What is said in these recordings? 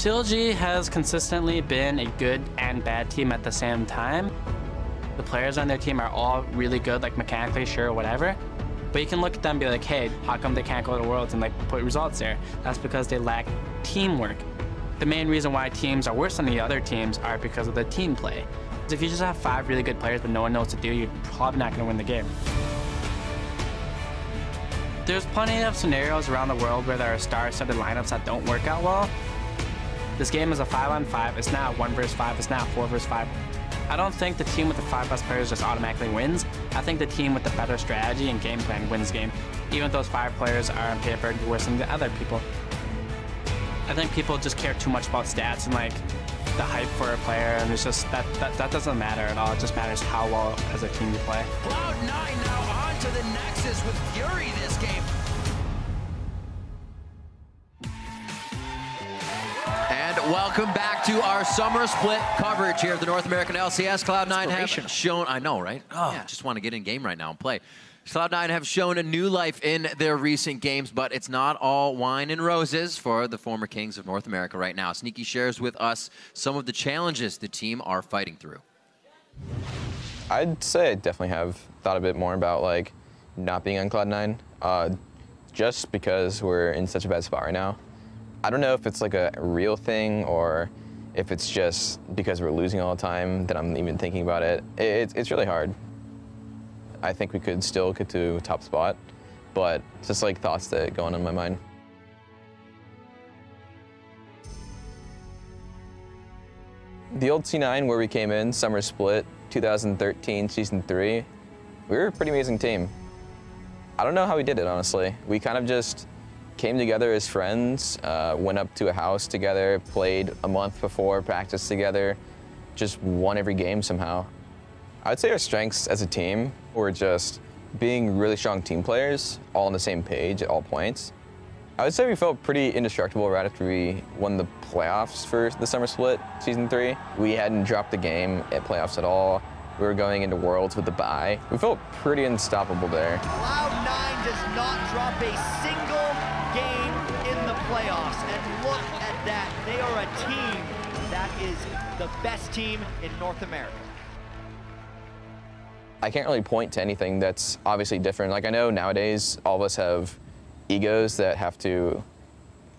CLG has consistently been a good and bad team at the same time. The players on their team are all really good, like mechanically, sure, whatever. But you can look at them and be like, hey, how come they can't go to Worlds and like put results there? That's because they lack teamwork. The main reason why teams are worse than the other teams are because of the team play. Because if you just have 5 really good players but no one knows what to do, you're probably not going to win the game. There's plenty of scenarios around the world where there are star-studded lineups that don't work out well. This game is a 5-on-5. It's not 1 versus 5. It's not 4 versus 5. I don't think the team with the 5 best players just automatically wins. I think the team with the better strategy and game plan wins the game, even if those 5 players are on paper worse than the other people. I think people just care too much about stats and like the hype for a player, and it's just that doesn't matter at all. It just matters how well as a team you play. Cloud9 now on to the Nexus with Fury this game. And welcome back to our summer split coverage here of the North American LCS. Cloud9 have shown, I know, right? Oh, yeah, just want to get in game right now and play. Cloud9 have shown a new life in their recent games, but it's not all wine and roses for the former kings of North America right now. Sneaky shares with us some of the challenges the team are fighting through. I'd say I definitely have thought a bit more about like not being on Cloud9, just because we're in such a bad spot right now. I don't know if it's like a real thing or if it's just because we're losing all the time that I'm even thinking about it. It's really hard. I think we could still get to a top spot, but it's just like thoughts that go on in my mind. The old C9 where we came in, summer split, 2013, season 3, we were a pretty amazing team. I don't know how we did it, honestly. We kind of just came together as friends, went up to a house together, played a month before, practiced together, just won every game somehow. I'd say our strengths as a team were just being really strong team players, all on the same page at all points. I would say we felt pretty indestructible right after we won the playoffs for the summer split, season 3. We hadn't dropped the game at playoffs at all. We were going into Worlds with the bye. We felt pretty unstoppable there. Cloud9 does not drop a single game in the playoffs, and look at that. They are a team that is the best team in North America. I can't really point to anything that's obviously different. Like I know nowadays all of us have egos that have to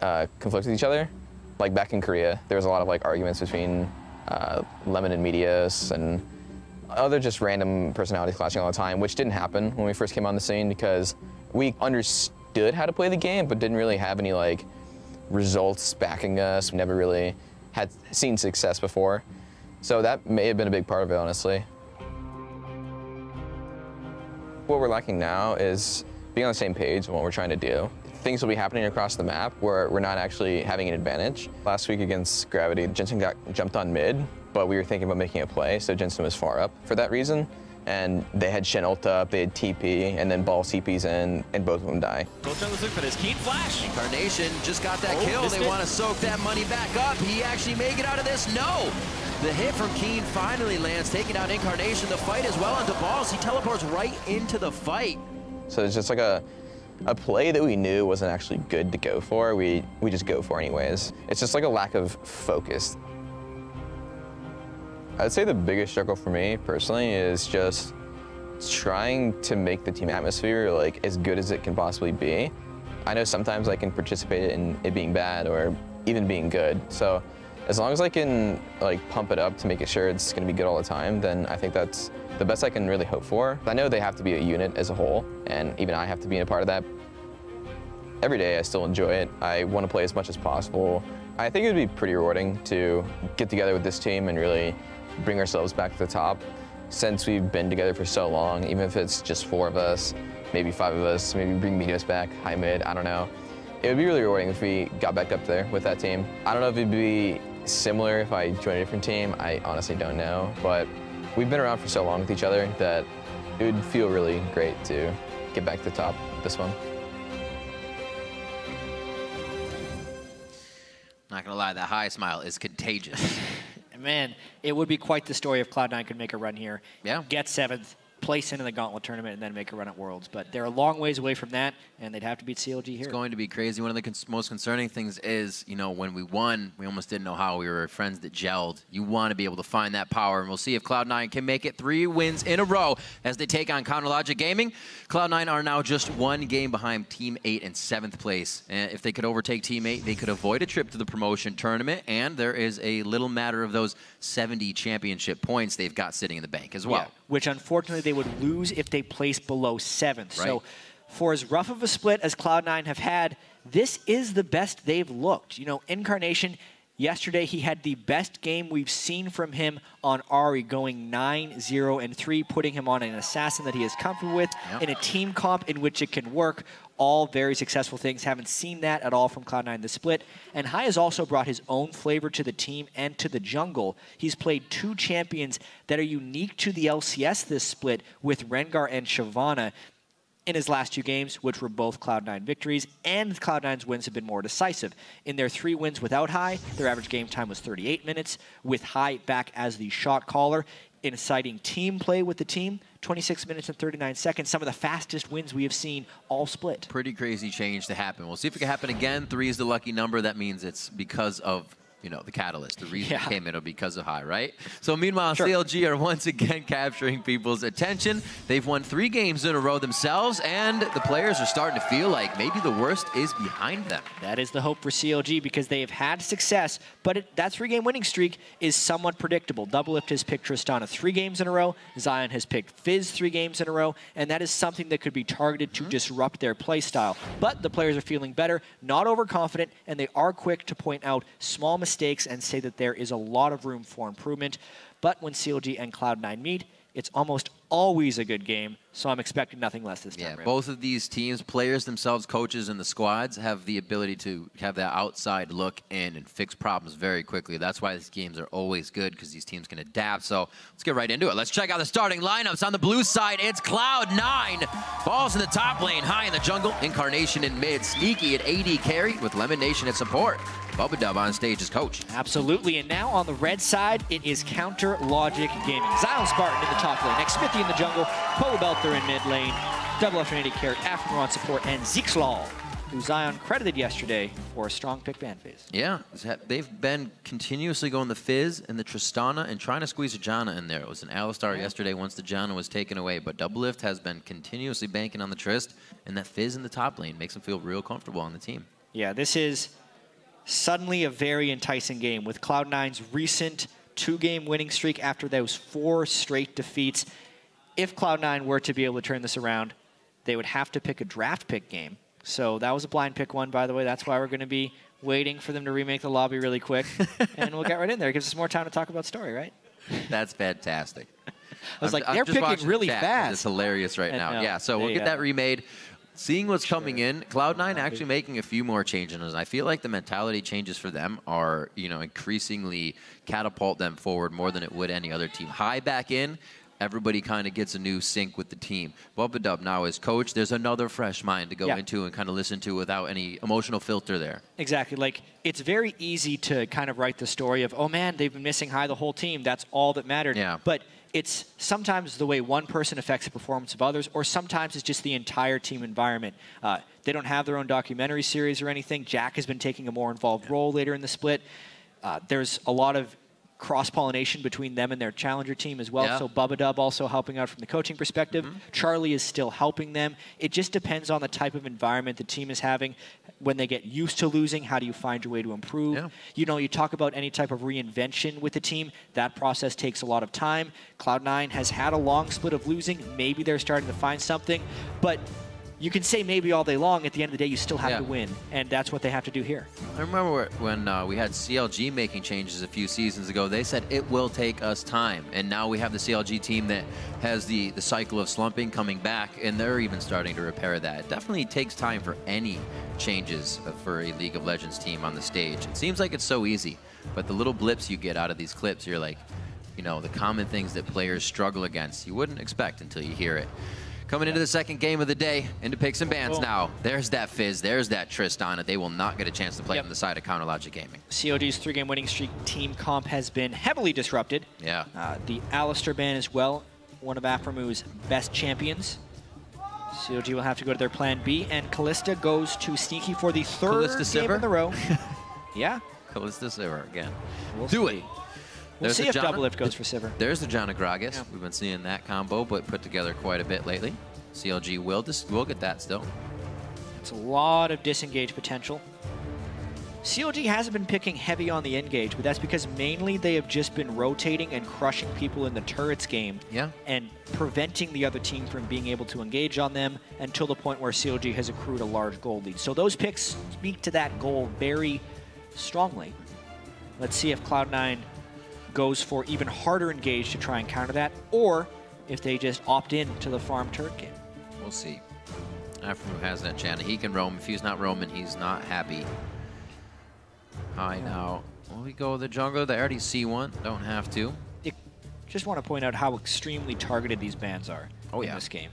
conflict with each other. Like back in Korea, there was a lot of like arguments between Lemon and Medios and other just random personalities clashing all the time, which didn't happen when we first came on the scene because we understood how to play the game, but didn't really have any like results backing us. We never really had seen success before. So that may have been a big part of it, honestly. What we're lacking now is being on the same page on what we're trying to do. Things will be happening across the map where we're not actually having an advantage. Last week against Gravity, Jensen got jumped on mid, but we were thinking about making a play, so Jensen was far up for that reason. And they had Shen ult up, they had TP, and then Ball CP's in, and both of them die. Both looking for this Keen flash. Incarnation just got that kill. They want to soak that money back up. He actually may get out of this. No! The hit from Keen finally lands, taking out Incarnation. The fight as well onto Balls. He teleports right into the fight. So it's just like a play that we knew wasn't actually good to go for. We just go for anyways. It's just like a lack of focus. I'd say the biggest struggle for me personally is just trying to make the team atmosphere like as good as it can possibly be. I know sometimes I can participate in it being bad or even being good. So as long as I can like pump it up to make it sure it's going to be good all the time, then I think that's the best I can really hope for. I know they have to be a unit as a whole, and even I have to be a part of that. Every day I still enjoy it. I want to play as much as possible. I think it would be pretty rewarding to get together with this team and really bring ourselves back to the top. Since we've been together for so long, even if it's just 4 of us, maybe 5 of us, maybe bring Medios back, high mid, I don't know. It would be really rewarding if we got back up there with that team. I don't know if it'd be similar if I joined a different team. I honestly don't know, but we've been around for so long with each other that it would feel really great to get back to the top with this one. Not gonna lie, that high smile is contagious. Man, it would be quite the story if Cloud9 could make a run here. Yeah. Get 7th, place into the Gauntlet tournament and then make a run at Worlds. But they're a long ways away from that, and they'd have to beat CLG here. It's going to be crazy. One of the most concerning things is, you know, when we won, we almost didn't know how. We were friends that gelled. You want to be able to find that power, and we'll see if Cloud9 can make it 3 wins in a row as they take on Counterlogic Gaming. Cloud9 are now just 1 game behind Team 8 in 7th place. And if they could overtake Team 8, they could avoid a trip to the promotion tournament, and there is a little matter of those 70 championship points they've got sitting in the bank as well. Yeah, which unfortunately they would lose if they place below 7th. Right. So for as rough of a split as Cloud9 have had, this is the best they've looked. You know, Incarnation, yesterday he had the best game we've seen from him on Ari, going 9-0-3, putting him on an assassin that he is comfortable with in a team comp in which it can work. All very successful things. Haven't seen that at all from Cloud9 this split. And Hai has also brought his own flavor to the team and to the jungle. He's played 2 champions that are unique to the LCS this split with Rengar and Shyvana in his last 2 games, which were both Cloud9 victories, and Cloud9's wins have been more decisive. In their 3 wins without Hai, their average game time was 38 minutes, with Hai back as the shot caller, inciting team play with the team, 26 minutes and 39 seconds, some of the fastest wins we have seen all split. Pretty crazy change to happen. We'll see if it can happen again. 3 is the lucky number. That means it's because of, you know, the catalyst. The reason it came in because of Hai, right? So meanwhile, CLG are once again capturing people's attention. They've won 3 games in a row themselves, and the players are starting to feel like maybe the worst is behind them. That is the hope for CLG, because they have had success, but that 3-game winning streak is somewhat predictable. Doublelift has picked Tristana 3 games in a row. Zion has picked Fizz 3 games in a row, and that is something that could be targeted to disrupt their play style. But the players are feeling better, not overconfident, and they are quick to point out small mistakes and say that there is a lot of room for improvement. But when CLG and Cloud9 meet, it's almost always a good game, so I'm expecting nothing less this time. Yeah, both of these teams, players themselves, coaches, and the squads have the ability to have that outside look in and fix problems very quickly. That's why these games are always good, because these teams can adapt. So let's get right into it. Let's check out the starting lineups. On the blue side, it's Cloud9. Balls in the top lane, Hai in the jungle, Incarnation in mid, Sneaky at AD carry with Lemon Nation at support. Bubba Dub on stage as coach. Absolutely, and now on the red side, it is Counterlogic Gaming. Zion Spartan in the top lane, next Smithy in the jungle, Polar Belter in mid lane, Double Alternating Carrot, Aftermore on support, and Zekeslaw, who Zion credited yesterday for a strong pick ban phase. Yeah, they've been continuously going the Fizz and the Tristana and trying to squeeze a Janna in there. It was an Alistar yesterday once the Janna was taken away, but Doublelift has been continuously banking on the Trist, and that Fizz in the top lane makes them feel real comfortable on the team. Yeah, this is suddenly a very enticing game with Cloud9's recent 2-game winning streak after those 4 straight defeats. If Cloud9 were to be able to turn this around, they would have to pick a draft pick game. So that was a blind pick one, by the way. That's why we're going to be waiting for them to remake the lobby really quick. And we'll get right in there. It gives us more time to talk about story, right? That's fantastic. I was like, they're picking really fast. It's hilarious right now. Yeah, so we'll get that remade. Seeing what's coming in, Cloud9 actually making a few more changes. I feel like the mentality changes for them are, you know, increasingly catapult them forward more than it would any other team. Hai back in, everybody kind of gets a new sync with the team. Bubba Dub now as coach, there's another fresh mind to go into and kind of listen to without any emotional filter there. Exactly. Like, it's very easy to kind of write the story of, oh man, they've been missing Hai the whole team. That's all that mattered. Yeah. But it's sometimes the way one person affects the performance of others, or sometimes it's just the entire team environment. They don't have their own documentary series or anything. Jack has been taking a more involved role later in the split. There's a lot of cross-pollination between them and their challenger team as well. So Bubba Dub also helping out from the coaching perspective. Charlie is still helping them. It just depends on the type of environment the team is having. When they get used to losing, how do you find your way to improve? You know, you talk about any type of reinvention with the team. That process takes a lot of time. Cloud9 has had a long split of losing. Maybe they're starting to find something. But you can say maybe all day long. At the end of the day, you still have to win, and that's what they have to do here. I remember when we had CLG making changes a few seasons ago, they said it will take us time, and now we have the CLG team that has the cycle of slumping coming back, and they're even starting to repair that. It definitely takes time for any changes for a League of Legends team on the stage. It seems like it's so easy, but the little blips you get out of these clips, you're like, you know, the common things that players struggle against, you wouldn't expect until you hear it. Coming into the second game of the day, into picks and bans now. There's that Fizz, there's that Tristana. They will not get a chance to play from the side of Counterlogic Gaming. COD's 3-game winning streak team comp has been heavily disrupted. Yeah. The Alistar ban as well. one of Aphromu's best champions. COG will have to go to their plan B, and Callista goes to Sneaky for the third game in the row. Yeah. Callista Sivir again. We'll Do see. it. We'll see if Double Lift goes for Sivir. There's the Jana Gragas. Yeah. We've been seeing that combo, but put together quite a bit lately. CLG will get that still. It's a lot of disengage potential. CLG hasn't been picking heavy on the engage, but that's because mainly they have just been rotating and crushing people in the turrets game, and preventing the other team from being able to engage on them until the point where CLG has accrued a large gold lead. So those picks speak to that goal very strongly. Let's see if Cloud9 goes for even harder engage to try and counter that, or if they just opt in to the farm turret game. We'll see. Aphromu has that chance. He can roam. If he's not roaming, he's not happy. High now. Will we go with the jungler? They already see one. Don't have to. Just want to point out how extremely targeted these bans are in yeah. this game.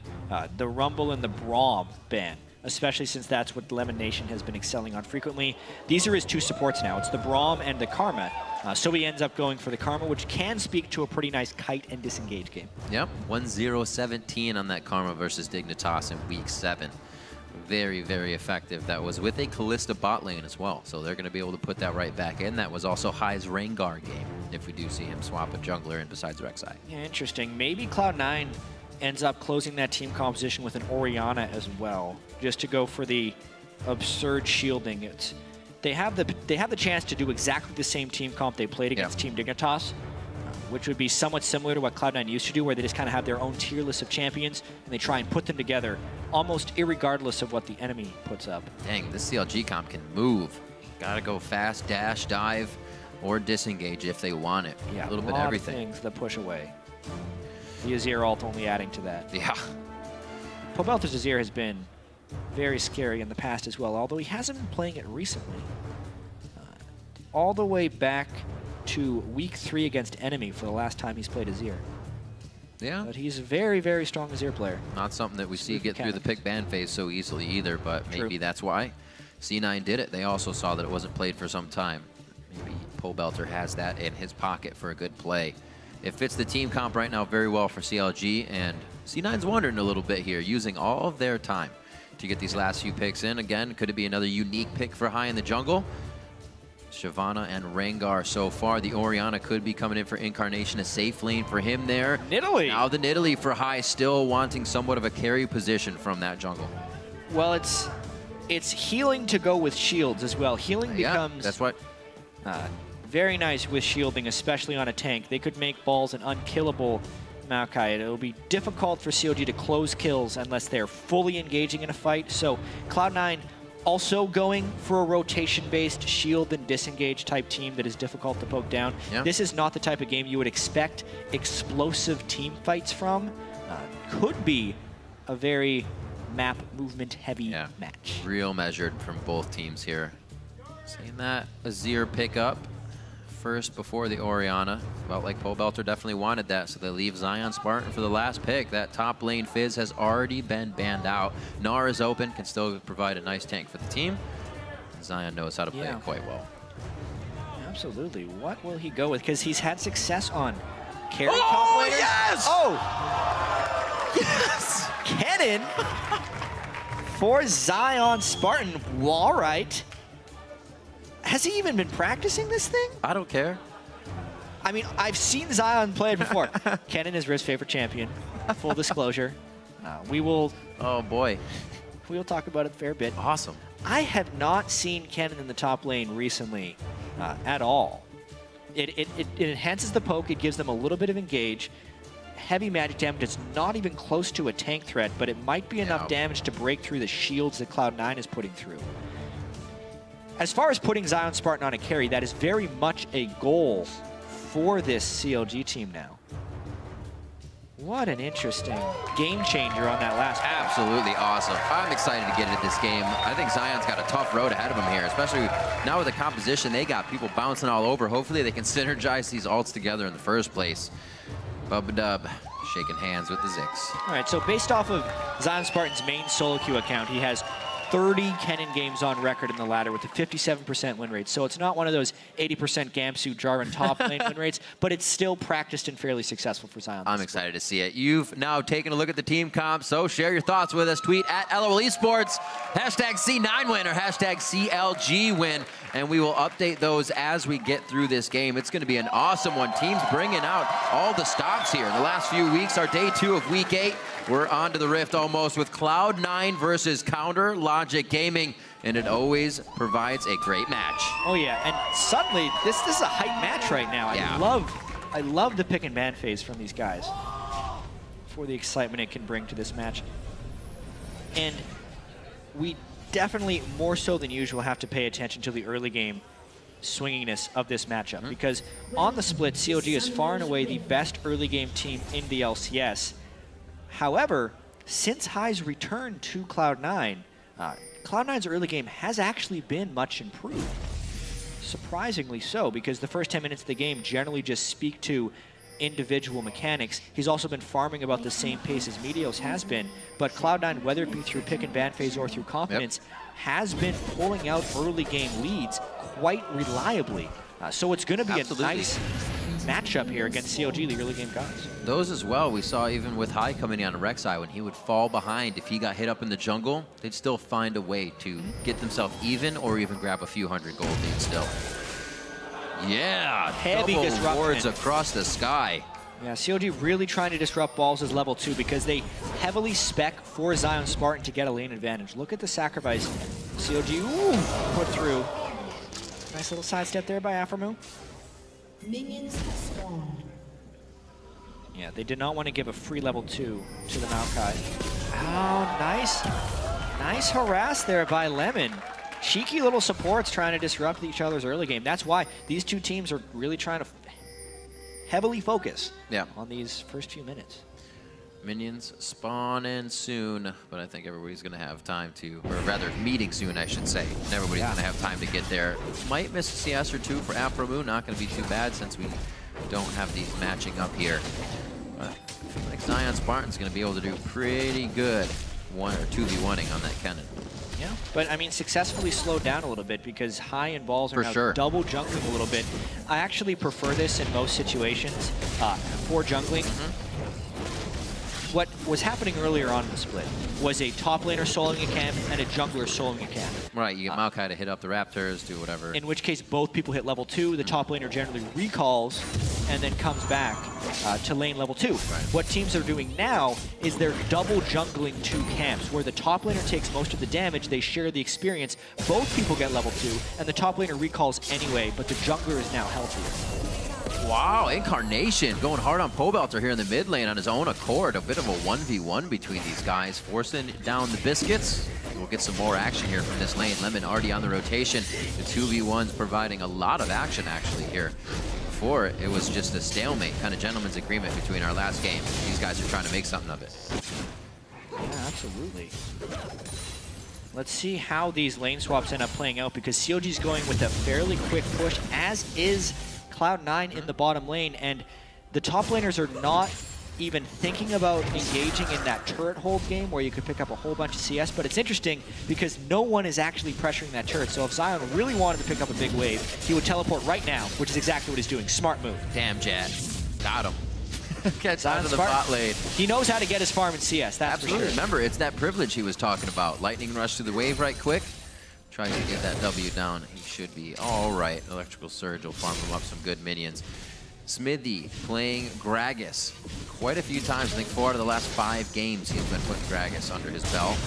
The Rumble and the Braum ban, especially since that's what Lemon Nation has been excelling on frequently. These are his two supports now. It's the Braum and the Karma. So he ends up going for the Karma, which can speak to a pretty nice kite and disengage game. Yep, 1-0-17 on that Karma versus Dignitas in week 7. Very, very effective. That was with a Callista bot lane as well, so they're going to be able to put that right back in. That was also High's Rengar game, if we do see him swap a jungler in besides Rek'Sai. Yeah, interesting. Maybe Cloud9 ends up closing that team composition with an Orianna as well, just to go for the absurd shielding. They have the chance to do exactly the same team comp they played against Team Dignitas, which would be somewhat similar to what Cloud9 used to do, where they just kind of have their own tier list of champions, and they try and put them together, almost irregardless of what the enemy puts up. Dang, this CLG comp can move. Gotta go fast, dash, dive, or disengage if they want it. Yeah, a little bit of everything. Things that push away. The Azir ult only adding to that. Yeah. Pobelter's Azir has been very scary in the past as well, although he hasn't been playing it recently. All the way back to week 3 against Enemy for the last time he's played Azir. Yeah. But he's a very, very strong Azir player. Not something that we see get through the pick ban phase so easily either, but maybe that's why C9 did it. They also saw that it wasn't played for some time. Maybe Pobelter has that in his pocket for a good play. It fits the team comp right now very well for CLG, and C9's wondering a little bit here, using all of their time to get these last few picks in. Again, could it be another unique pick for High in the jungle? Shyvana and Rengar so far. The Orianna could be coming in for Incarnation, a safe lane for him there. Nidalee! Now the Nidalee for High, still wanting somewhat of a carry position from that jungle. Well, it's healing to go with shields as well. Healing becomes that's what. Very nice with shielding, especially on a tank. They could make balls an unkillable Maokai. It'll be difficult for COG to close kills unless they're fully engaging in a fight. So Cloud9 also going for a rotation-based shield and disengage type team that is difficult to poke down. Yeah. This is not the type of game you would expect explosive team fights from. Could be a very map movement heavy match. Real measured from both teams here. Seeing that Azir pick up first before the Orianna. Felt like Pobelter definitely wanted that, so they leave Zion Spartan for the last pick. That top lane Fizz has already been banned out. Gnar is open, can still provide a nice tank for the team. Zion knows how to play it quite well. Absolutely. What will he go with? Because he's had success on carry top laners. Yes! Oh! Yes! Kennen for Zion Spartan. Well, all right. Has he even been practicing this thing? I don't care. I mean, I've seen Zion play it before. Kennen is Rift's favorite champion. Full disclosure. We will... Oh, boy. We will talk about it a fair bit. Awesome. I have not seen Kennen in the top lane recently at all. It enhances the poke. It gives them a little bit of engage. Heavy magic damage. It's not even close to a tank threat, but it might be enough damage to break through the shields that Cloud9 is putting through. As far as putting Zion Spartan on a carry, that is very much a goal for this CLG team now. What an interesting game changer on that last play. Absolutely awesome. I'm excited to get into this game. I think Zion's got a tough road ahead of him here, especially now with the composition they got, people bouncing all over. Hopefully they can synergize these ults together in the first place. Bubba Dub shaking hands with the Ziggs. All right, so based off of Zion Spartan's main solo queue account, he has 30 Kennen games on record in the ladder with a 57% win rate. So it's not one of those 80% Gamsu, Jarvan top lane win rates, but it's still practiced and fairly successful for Zion. I'm excited to see it. You've now taken a look at the team comp, so share your thoughts with us. Tweet at LOL Esports, hashtag C9 win or hashtag CLG win, and we will update those as we get through this game. It's going to be an awesome one. Teams bringing out all the stops here. In the last few weeks, our day 2 of week 8, we're on to the Rift almost with Cloud9 versus Counter Logic Gaming, and it always provides a great match. Oh yeah, and suddenly this is a hype match right now. Yeah. I love the pick and ban phase from these guys for the excitement it can bring to this match. And we definitely, more so than usual, have to pay attention to the early game swinginess of this matchup, because on the split, CLG is far and away the best early game team in the LCS. However, since High's return to Cloud9, Cloud9's early game has actually been much improved. Surprisingly so, because the first 10 minutes of the game generally just speak to individual mechanics. He's also been farming about the same pace as Meteos has been, but Cloud9, whether it be through pick and ban phase or through confidence, has been pulling out early game leads quite reliably. So it's going to be a nice matchup here against CLG, the early game guys. Those as well, we saw even with High coming in on Rek'Sai, when he would fall behind, if he got hit up in the jungle, they'd still find a way to get themselves even or even grab a few hundred gold leads still. Yeah, heavy double disruption wards across the sky. Yeah, CLG really trying to disrupt Balls' level 2 because they heavily spec for Zion Spartan to get a lane advantage. Look at the sacrifice CLG put through. Nice little sidestep there by Aphromoo. Minions have spawned. Yeah, they did not want to give a free level 2 to the Maokai. Oh, nice. Nice harass there by Lemon. Cheeky little supports trying to disrupt each other's early game. That's why these two teams are really trying to heavily focus on these first few minutes. Minions spawn in soon, but I think everybody's going to have time to, or rather, meeting soon, I should say. And everybody's going to have time to get there. Might miss a CS or 2 for Aphromoo. Not going to be too bad since we don't have these matching up here. But I feel like Zion Spartan's going to be able to do pretty good 1 or 2v1ing on that Kennen. Yeah, but I mean, successfully slowed down a little bit because High and Balls are now double jungling a little bit. I actually prefer this in most situations for jungling. What was happening earlier on in the split was a top laner soloing a camp and a jungler soloing a camp. Right, you get Maokai to hit up the Raptors, do whatever. In which case, both people hit level 2. The top laner generally recalls and then comes back to lane level 2. Right. What teams are doing now is they're double jungling 2 camps, where the top laner takes most of the damage, they share the experience, both people get level 2, and the top laner recalls anyway, but the jungler is now healthier. Wow, Incarnation going hard on Pobelter here in the mid lane on his own accord. A bit of a 1v1 between these guys, forcing down the biscuits. We'll get some more action here from this lane. Lemon already on the rotation. The 2v1's providing a lot of action actually here. Before, it was just a stalemate, kind of gentleman's agreement between our last game. These guys are trying to make something of it. Yeah, absolutely. Let's see how these lane swaps end up playing out, because CLG's going with a fairly quick push, as is Cloud9 in the bottom lane, and the top laners are not even thinking about engaging in that turret hold game where you could pick up a whole bunch of CS, but it's interesting because no one is actually pressuring that turret. So if Zion really wanted to pick up a big wave, he would teleport right now, which is exactly what he's doing. Smart move. Damn, Jad. Got him. Gets out of the Spartan. bot lane. He knows how to get his farm in CS, that's Absolutely. for sure. Remember, it's that privilege he was talking about. Lightning rush through the wave right quick. Tries to get that W down. He should be all right. Electrical Surge will farm him up some good minions. Smithy playing Gragas quite a few times. I think 4 out of the last 5 games he's been putting Gragas under his belt.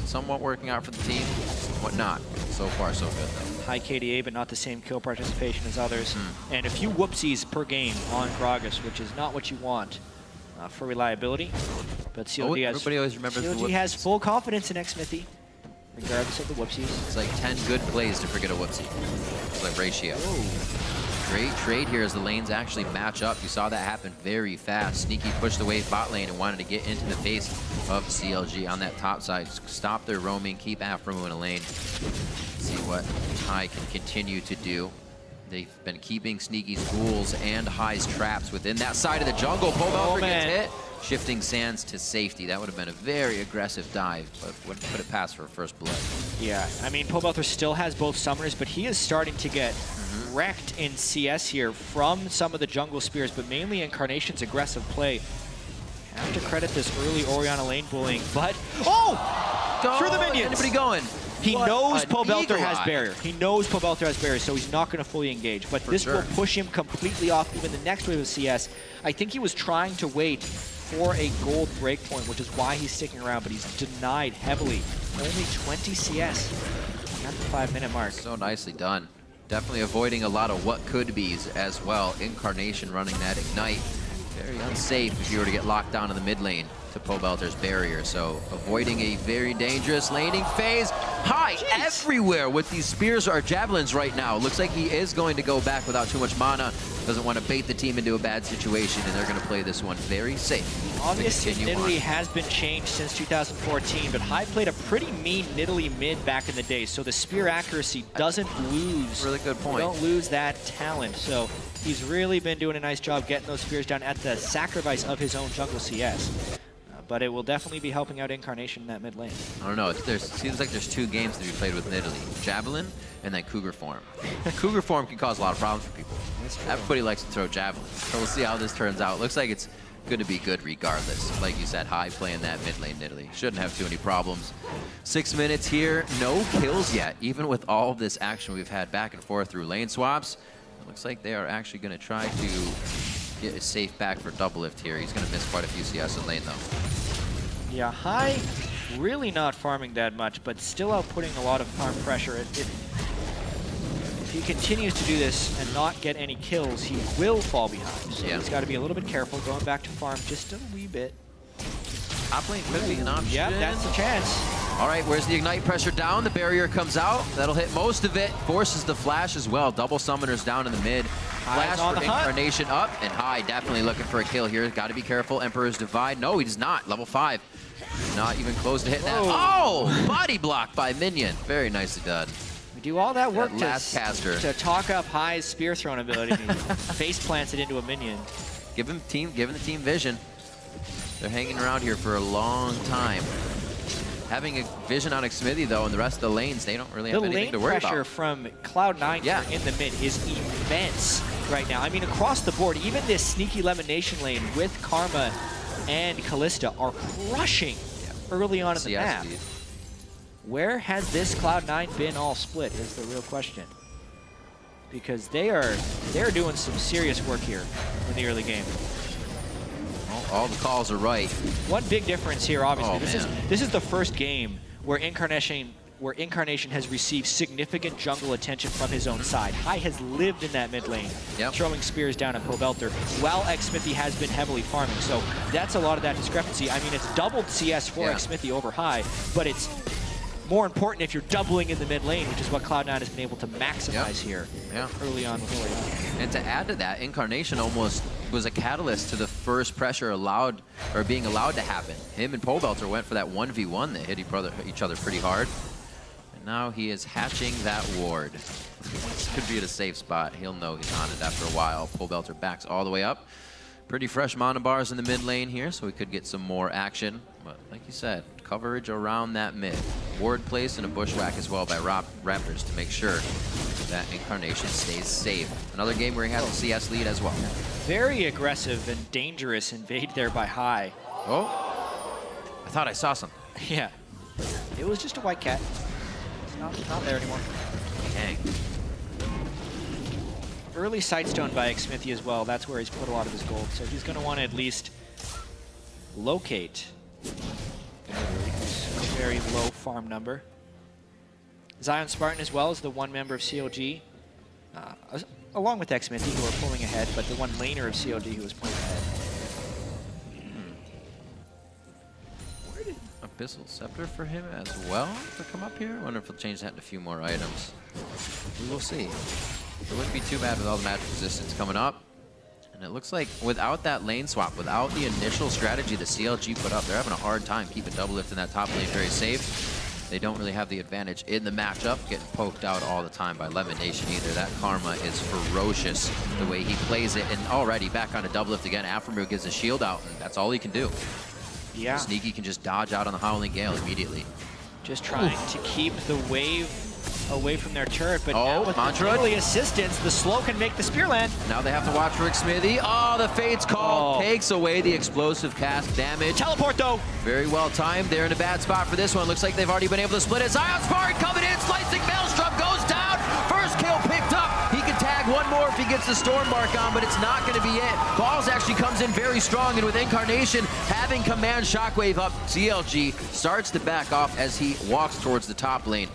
Somewhat working out for the team, somewhat not. So far, so good, though. High KDA, but not the same kill participation as others. And a few whoopsies per game on Gragas, which is not what you want for reliability. But CLG, everybody always remembers CLG has full confidence in Xmithy, regardless of the whoopsies. It's like 10 good plays to forget a whoopsie. It's like ratio. Great trade here as the lanes actually match up. You saw that happen very fast. Sneaky pushed away bot lane and wanted to get into the face of CLG on that top side. Stop their roaming, keep Aphromoo in a lane. See what High can continue to do. They've been keeping Sneaky's ghouls and High's traps within that side of the jungle. Pobelter gets hit. shifting sands to safety. That would have been a very aggressive dive, but wouldn't put it past for a first blood. Yeah, I mean, Pobelter still has both summoners, but he is starting to get wrecked in CS here from some of the jungle spears, but mainly Incarnation's aggressive play. Have to credit this early Orianna lane bullying, but through the minions. Anybody going? He knows Pobelter has eye. barrier. He knows Pobelter has barrier, so he's not going to fully engage. But this will push him completely off even the next wave of CS. I think he was trying to wait for a gold breakpoint, which is why he's sticking around, but he's denied heavily. Only 20 CS at the 5-minute mark. So nicely done. Definitely avoiding a lot of what could be's as well. Incarnation running that ignite. Very unsafe if you were to get locked down in the mid lane to Pobelter's barrier. So avoiding a very dangerous laning phase. High everywhere with these spears or javelins right now. Looks like he is going to go back without too much mana. Doesn't want to bait the team into a bad situation, and they're going to play this one very safe. Obviously, Nidalee has been changed since 2014, but High played a pretty mean Nidalee mid back in the day, so the spear accuracy doesn't lose. Really good point. Don't lose that talent. So he's really been doing a nice job getting those spears down at the sacrifice of his own jungle CS. But it will definitely be helping out Incarnation in that mid lane. I don't know. Seems like there's 2 games to be played with Nidalee. Javelin and then Cougar Form. Cougar Form can cause a lot of problems for people. Everybody likes to throw Javelin. So we'll see how this turns out. Looks like it's going to be good regardless. Like you said, High playing that mid lane Nidalee. Shouldn't have too many problems. 6 minutes here. No kills yet. Even with all this action we've had back and forth through lane swaps, it looks like they are actually going to try to get a safe back for double lift here. He's going to miss quite a few CS in lane though. Yeah, High really not farming that much, but still outputting a lot of farm pressure. If he continues to do this and not get any kills, he will fall behind. So he's got to be a little bit careful, going back to farm just a wee bit. Top lane could be an option. Yeah, that's the chance. All right, where's the ignite pressure down? The barrier comes out. That'll hit most of it. Forces the flash as well. Double summoners down in the mid. Flash for Incarnation up, and High definitely looking for a kill here. Got to be careful. Emperor's Divide. No, he does not. Level 5. Not even close to hitting that. Oh, body block by Minion. Very nicely done. We do all that work to talk up High's spear throwing ability. Face plants it into a minion. Giving the team vision. They're hanging around here for a long time. Having a vision on Xmithie, though, and the rest of the lanes, they don't really have anything to worry about. The lane pressure from Cloud9 in the mid is immense right now. I mean, across the board, even this sneaky Lemonation lane with Karma and Callista are crushing early on in the map. Indeed. Where has this Cloud9 been all split is the real question. Because they're doing some serious work here in the early game. All the calls are right. One big difference here, obviously, this is the first game where Incarnation has received significant jungle attention from his own side. High has lived in that mid lane, throwing spears down at Pobelter, while Xmithie has been heavily farming. So that's a lot of that discrepancy. I mean, it's doubled CS for Xmithie over High, but it's more important if you're doubling in the mid lane, which is what Cloud9 has been able to maximize here early on with Orianna. And to add to that, Incarnation almost was a catalyst to the first pressure being allowed to happen. Him and Pobelter went for that 1v1 that hit each other pretty hard. And now he is hatching that ward. This could be at a safe spot. He'll know he's on it after a while. Pobelter backs all the way up. Pretty fresh mana bars in the mid lane here, so we could get some more action. But like you said, coverage around that mid. Ward placed and a bushwhack as well by Raptors to make sure that Incarnation stays safe. Another game where he has a CS lead as well. Very aggressive and dangerous invade there by High. Oh, I thought I saw something. Yeah, it was just a white cat. It's not there anymore. Dang. Early Sightstone by Xmithie as well. That's where he's put a lot of his gold. So he's going to want to at least locate a very low farm number. Zion Spartan as well as the one member of COG, along with Xmithie, who are pulling ahead, but the one laner of COG who was pulling ahead. Where did Abyssal Scepter for him as well to come up here? I wonder if he'll change that into a few more items. We will see. It wouldn't be too bad with all the magic resistance coming up. And it looks like without that lane swap, without the initial strategy the CLG put up, they're having a hard time keeping double lift in that top lane very safe. they don't really have the advantage in the matchup, getting poked out all the time by Lemon Nation either. That Karma is ferocious the way he plays it, and already back on a double lift again. Afremu gives a shield out, and that's all he can do. Yeah. Sneaky can just dodge out on the Howling Gale immediately. Just trying to keep the wave away from their turret, but now with Mantra. early assistance, the slow can make the spear land. Now they have to watch Rick Smithy. Oh, the Fate's Call takes away the explosive cast damage. Teleport though. Very well timed. They're in a bad spot for this one. Looks like they've already been able to split it. Zion Spartan coming in, slicing Maelstrom, goes down. First kill picked up. He can tag one more if he gets the Storm Mark on, but it's not going to be it. Balls actually comes in very strong, and with Incarnation having command Shockwave up, CLG starts to back off as he walks towards the top lane.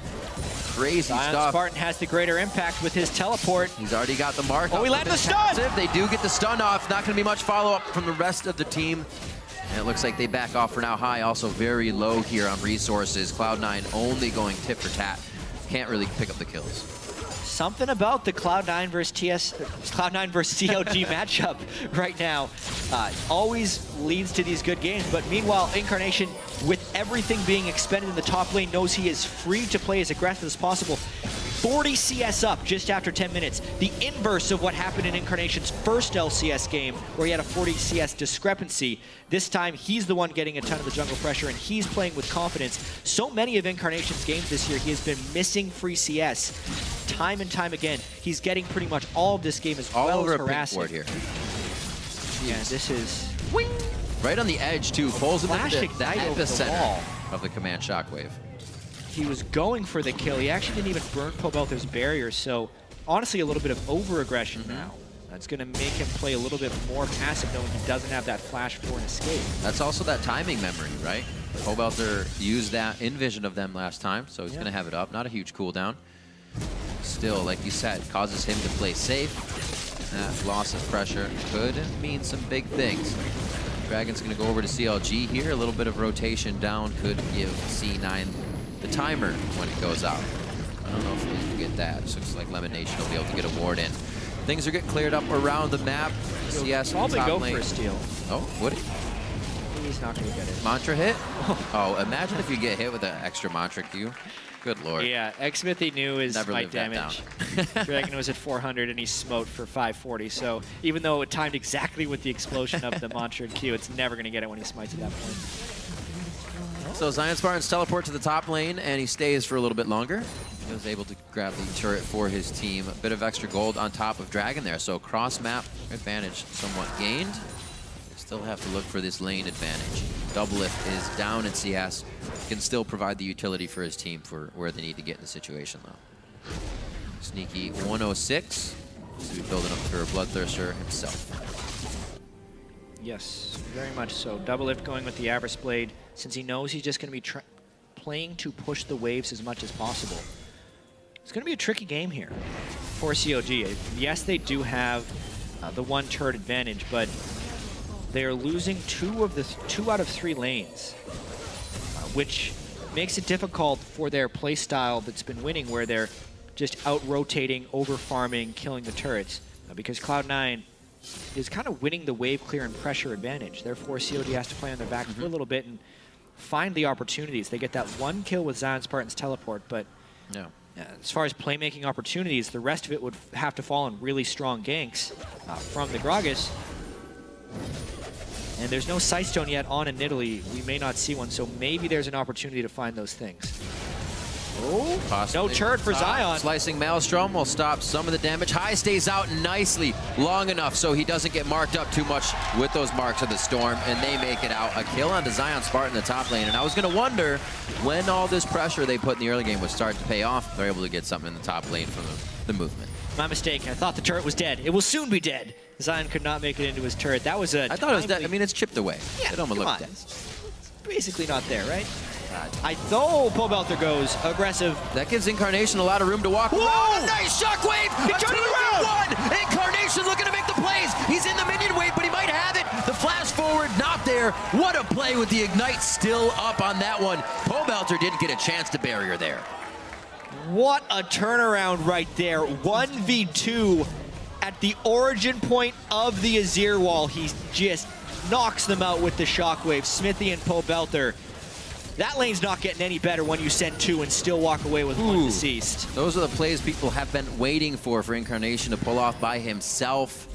Crazy stuff. Spartan has the greater impact with his teleport. He's already got the mark. Oh, he landed the stun! They do get the stun off. Not going to be much follow-up from the rest of the team. And it looks like they back off for now. High also very low here on resources. Cloud9 only going tit for tat. Can't really pick up the kills. Something about the Cloud9 versus CLG matchup right now always leads to these good games. But meanwhile, Incarnation, with everything being expended in the top lane, knows he is free to play as aggressive as possible. 40 CS up just after 10 minutes. The inverse of what happened in Incarnation's first LCS game, where he had a 40 CS discrepancy. This time, he's the one getting a ton of the jungle pressure, and he's playing with confidence. So many of Incarnation's games this year, he has been missing free CS. Time and time again, he's getting pretty much all of this game as all well over as a harassing. pink ward here. Yeah, this is... Wing! Right on the edge, too. Pulls him into the over the wall of the command Shockwave. He was going for the kill. He actually didn't even burn Pobelter's barrier, so honestly a little bit of over-aggression now. That's going to make him play a little bit more passive, knowing he doesn't have that flash for an escape. That's also that timing memory, right? Pobelter used that in vision of them last time, so he's going to have it up. Not a huge cooldown. Still, like you said, causes him to play safe. That loss of pressure could mean some big things. Dragon's going to go over to CLG here. A little bit of rotation down could give C9 the timer when it goes out. I don't know if we can get that. It looks like Lemon Nation will be able to get a ward in. Things are getting cleared up around the map. CS probably go lane. for a steal. Oh, would he? He's not going to get it. Mantra hit? Oh, imagine if you get hit with an extra Mantra Q. Good lord. Yeah, Xmithy knew his Never fight damage. Dragon was at 400 and he smote for 540. So even though it timed exactly with the explosion of the Mantra Q, it's never going to get it when he smites at that point. So Zion Spartans teleport to the top lane, and he stays for a little bit longer. He was able to grab the turret for his team. A bit of extra gold on top of Dragon there, so cross-map advantage somewhat gained. They still have to look for this lane advantage. Double lift is down in CS. Can still provide the utility for his team for where they need to get in the situation, though. Sneaky 106. So he's building up for a Bloodthirster himself. Yes, very much so. Double lift going with the Avarice Blade, since he knows he's just going to be playing to push the waves as much as possible. It's going to be a tricky game here for COG. Yes, they do have the one turret advantage, but they are losing two out of three lanes, which makes it difficult for their playstyle that's been winning, where they're just out-rotating, over-farming, killing the turrets, because Cloud9 is kind of winning the wave clear and pressure advantage. Therefore, COG has to play on their back for a little bit and find the opportunities. They get that one kill with Zion Spartan's teleport, but as far as playmaking opportunities, the rest of it would have to fall on really strong ganks from the Gragas. And there's no Sightstone yet on in Italy. We may not see one, so maybe there's an opportunity to find those things. Oh, possibly. No turret for Zion. Slicing Maelstrom will stop some of the damage. High stays out nicely long enough so he doesn't get marked up too much with those marks of the Storm, and they make it out. A kill onto Zion Spartan in the top lane, and I was going to wonder when all this pressure they put in the early game would start to pay off. They're able to get something in the top lane from the movement. My mistake. I thought the turret was dead. It will soon be dead. Zion could not make it into his turret. That was a I thought it was dead. I mean, it's chipped away. Yeah, it almost looked dead. It's basically not there, right? Pobelter goes aggressive. That gives Incarnation a lot of room to walk around. A nice shockwave! He turned around! Incarnation looking to make the plays. He's in the minion wave, but he might have it. The flash forward, not there. What a play with the Ignite still up on that one. Pobelter didn't get a chance to barrier there. What a turnaround right there. 1v2 at the origin point of the Azir wall. He just knocks them out with the shockwave. Smithy and Pobelter That lane's not getting any better when you send 2 and still walk away with 1 deceased. Those are the plays people have been waiting for Incarnation to pull off by himself.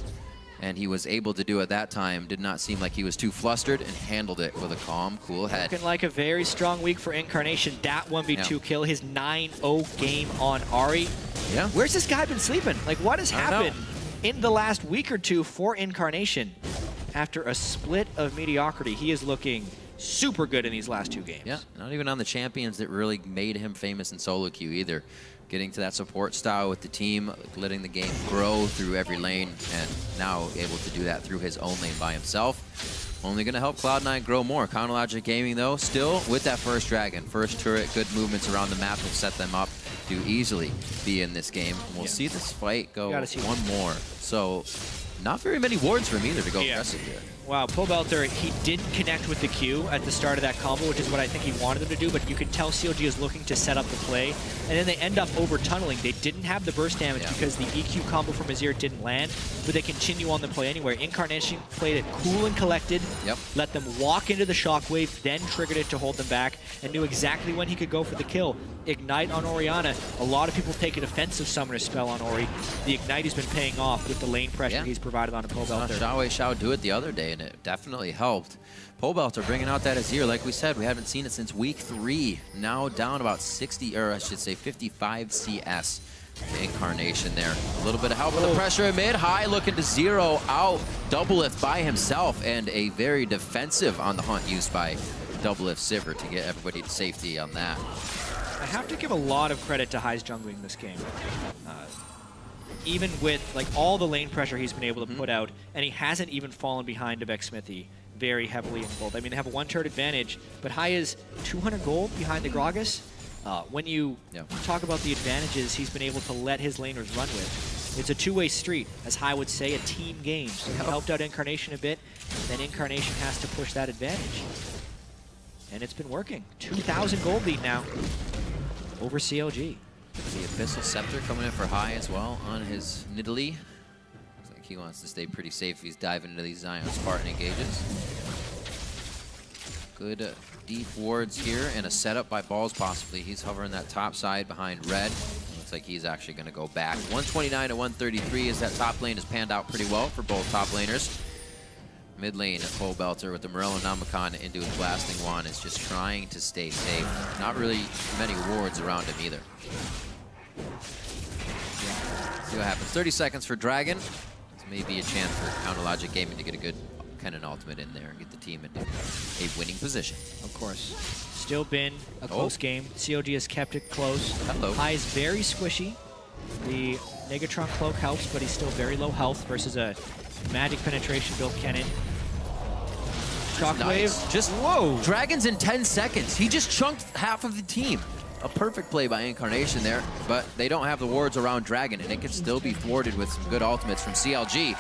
And he was able to do it that time. Did not seem like he was too flustered and handled it with a calm, cool head. Looking like a very strong week for Incarnation. That 1v2 kill, his 9-0 game on Ahri. Yeah. Where's this guy been sleeping? Like, what has happened in the last week or two for Incarnation? After a split of mediocrity, he is looking super good in these last 2 games. Yeah, not even on the champions that really made him famous in solo queue either. Getting to that support style with the team, letting the game grow through every lane, and now able to do that through his own lane by himself. Only going to help Cloud9 grow more. Counterlogic Gaming, though, still with that first dragon. First turret, good movements around the map have set them up to easily be in this game. And we'll see this fight go one more. So, not very many wards for him either to go aggressive here. Wow, Pobelter, he didn't connect with the Q at the start of that combo, which is what I think he wanted them to do, but you can tell CLG is looking to set up the play, and then they end up over-tunneling. They didn't have the burst damage because the EQ combo from Azir didn't land, but they continue on the play anyway. Incarnation played it cool and collected, let them walk into the shockwave, then triggered it to hold them back, and knew exactly when he could go for the kill. Ignite on Orianna. A lot of people take a defensive summoner spell on Ori. The Ignite has been paying off with the lane pressure he's provided on a Pobelter. Xiao Shao do it the other day, and it definitely helped. Pobelter bringing out that Azir. Like we said, we haven't seen it since week 3. Now down about 60, or I should say 55 CS. Incarnation there. A little bit of help with the pressure in mid. High looking to zero out Doublelift by himself, and a very defensive on the hunt used by Doublelift Sivir to get everybody to safety on that. I have to give a lot of credit to High's jungling this game. Even with like all the lane pressure he's been able to put out, and he hasn't even fallen behind of Xmithy very heavily in gold. I mean, they have a 1 turret advantage, but High is 200 gold behind the Gragas. When you talk about the advantages he's been able to let his laners run with, it's a two-way street, as High would say, a team game. So he helped out Incarnation a bit, then Incarnation has to push that advantage. And it's been working. 2,000 gold lead now over CLG. The Abyssal Scepter coming in for High as well on his Nidalee. Looks like he wants to stay pretty safe if he's diving into these Zion Spartan engages. Good deep wards here and a setup by Balls possibly. He's hovering that top side behind Red. Looks like he's actually going to go back. 129 to 133 as that top lane has panned out pretty well for both top laners. Mid lane, Pobelter with the Morello Namakan into his Blasting Wand is just trying to stay safe. Not really many wards around him either. See what happens. 30 seconds for Dragon. This may be a chance for Counterlogic Gaming to get a good Cannon ultimate in there and get the team into a winning position. Of course. Still been a close game. COG has kept it close. High is very squishy. The Negatron Cloak helps, but he's still very low health versus a magic penetration built Kennen. Shockwave. Nice. Just whoa. Dragons in 10 seconds. He just chunked half of the team. A perfect play by Incarnation there, but they don't have the wards around Dragon, and it can still be thwarted with some good ultimates from CLG.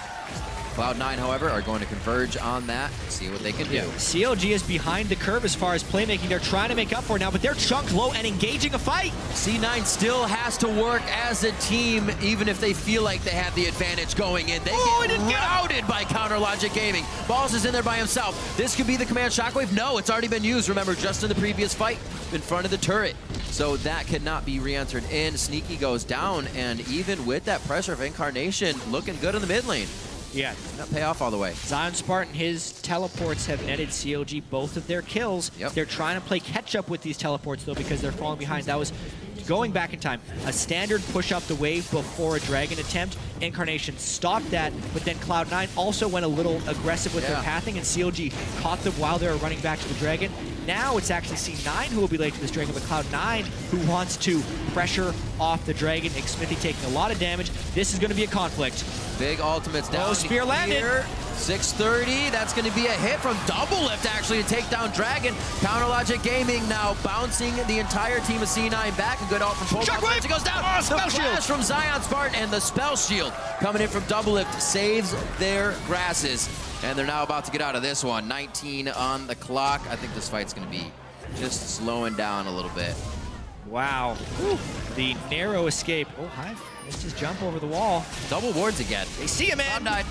Cloud9, however, are going to converge on that, see what they can do. CLG is behind the curve as far as playmaking. They're trying to make up for it now, but they're chunked low and engaging a fight. C9 still has to work as a team, even if they feel like they have the advantage going in. They get routed by Counterlogic Gaming. Balls is in there by himself. This could be the command shockwave. No, it's already been used. Remember, just in the previous fight, in front of the turret. So that cannot be re-entered in. Sneaky goes down, and even with that pressure of Incarnation, looking good in the mid lane. Yeah. Not pay off all the way. Zion Spartan, his teleports have netted CLG both of their kills. They're trying to play catch up with these teleports, though, because they're falling behind. That was, going back in time, a standard push up the wave before a dragon attempt. Incarnation stopped that, but then Cloud9 also went a little aggressive with their pathing, and CLG caught them while they were running back to the dragon. Now it's actually C9 who will be late to this dragon, but Cloud9 who wants to pressure off the dragon. Xmithy taking a lot of damage. This is going to be a conflict. Big ultimates down. Oh, spear landed. 630, that's going to be a hit from Doublelift actually to take down Dragon. Counterlogic Gaming now bouncing the entire team of C9 back. A good ult from Shockwave. It goes down. Oh, the flash from Zion Spartan, and the spell shield coming in from Doublelift saves their grasses. And they're now about to get out of this one. 19 on the clock. I think this fight's going to be just slowing down a little bit. Wow. Whew. The narrow escape. Oh, Hive missed his jump over the wall. Double wards again. They see him, man. Cloud9.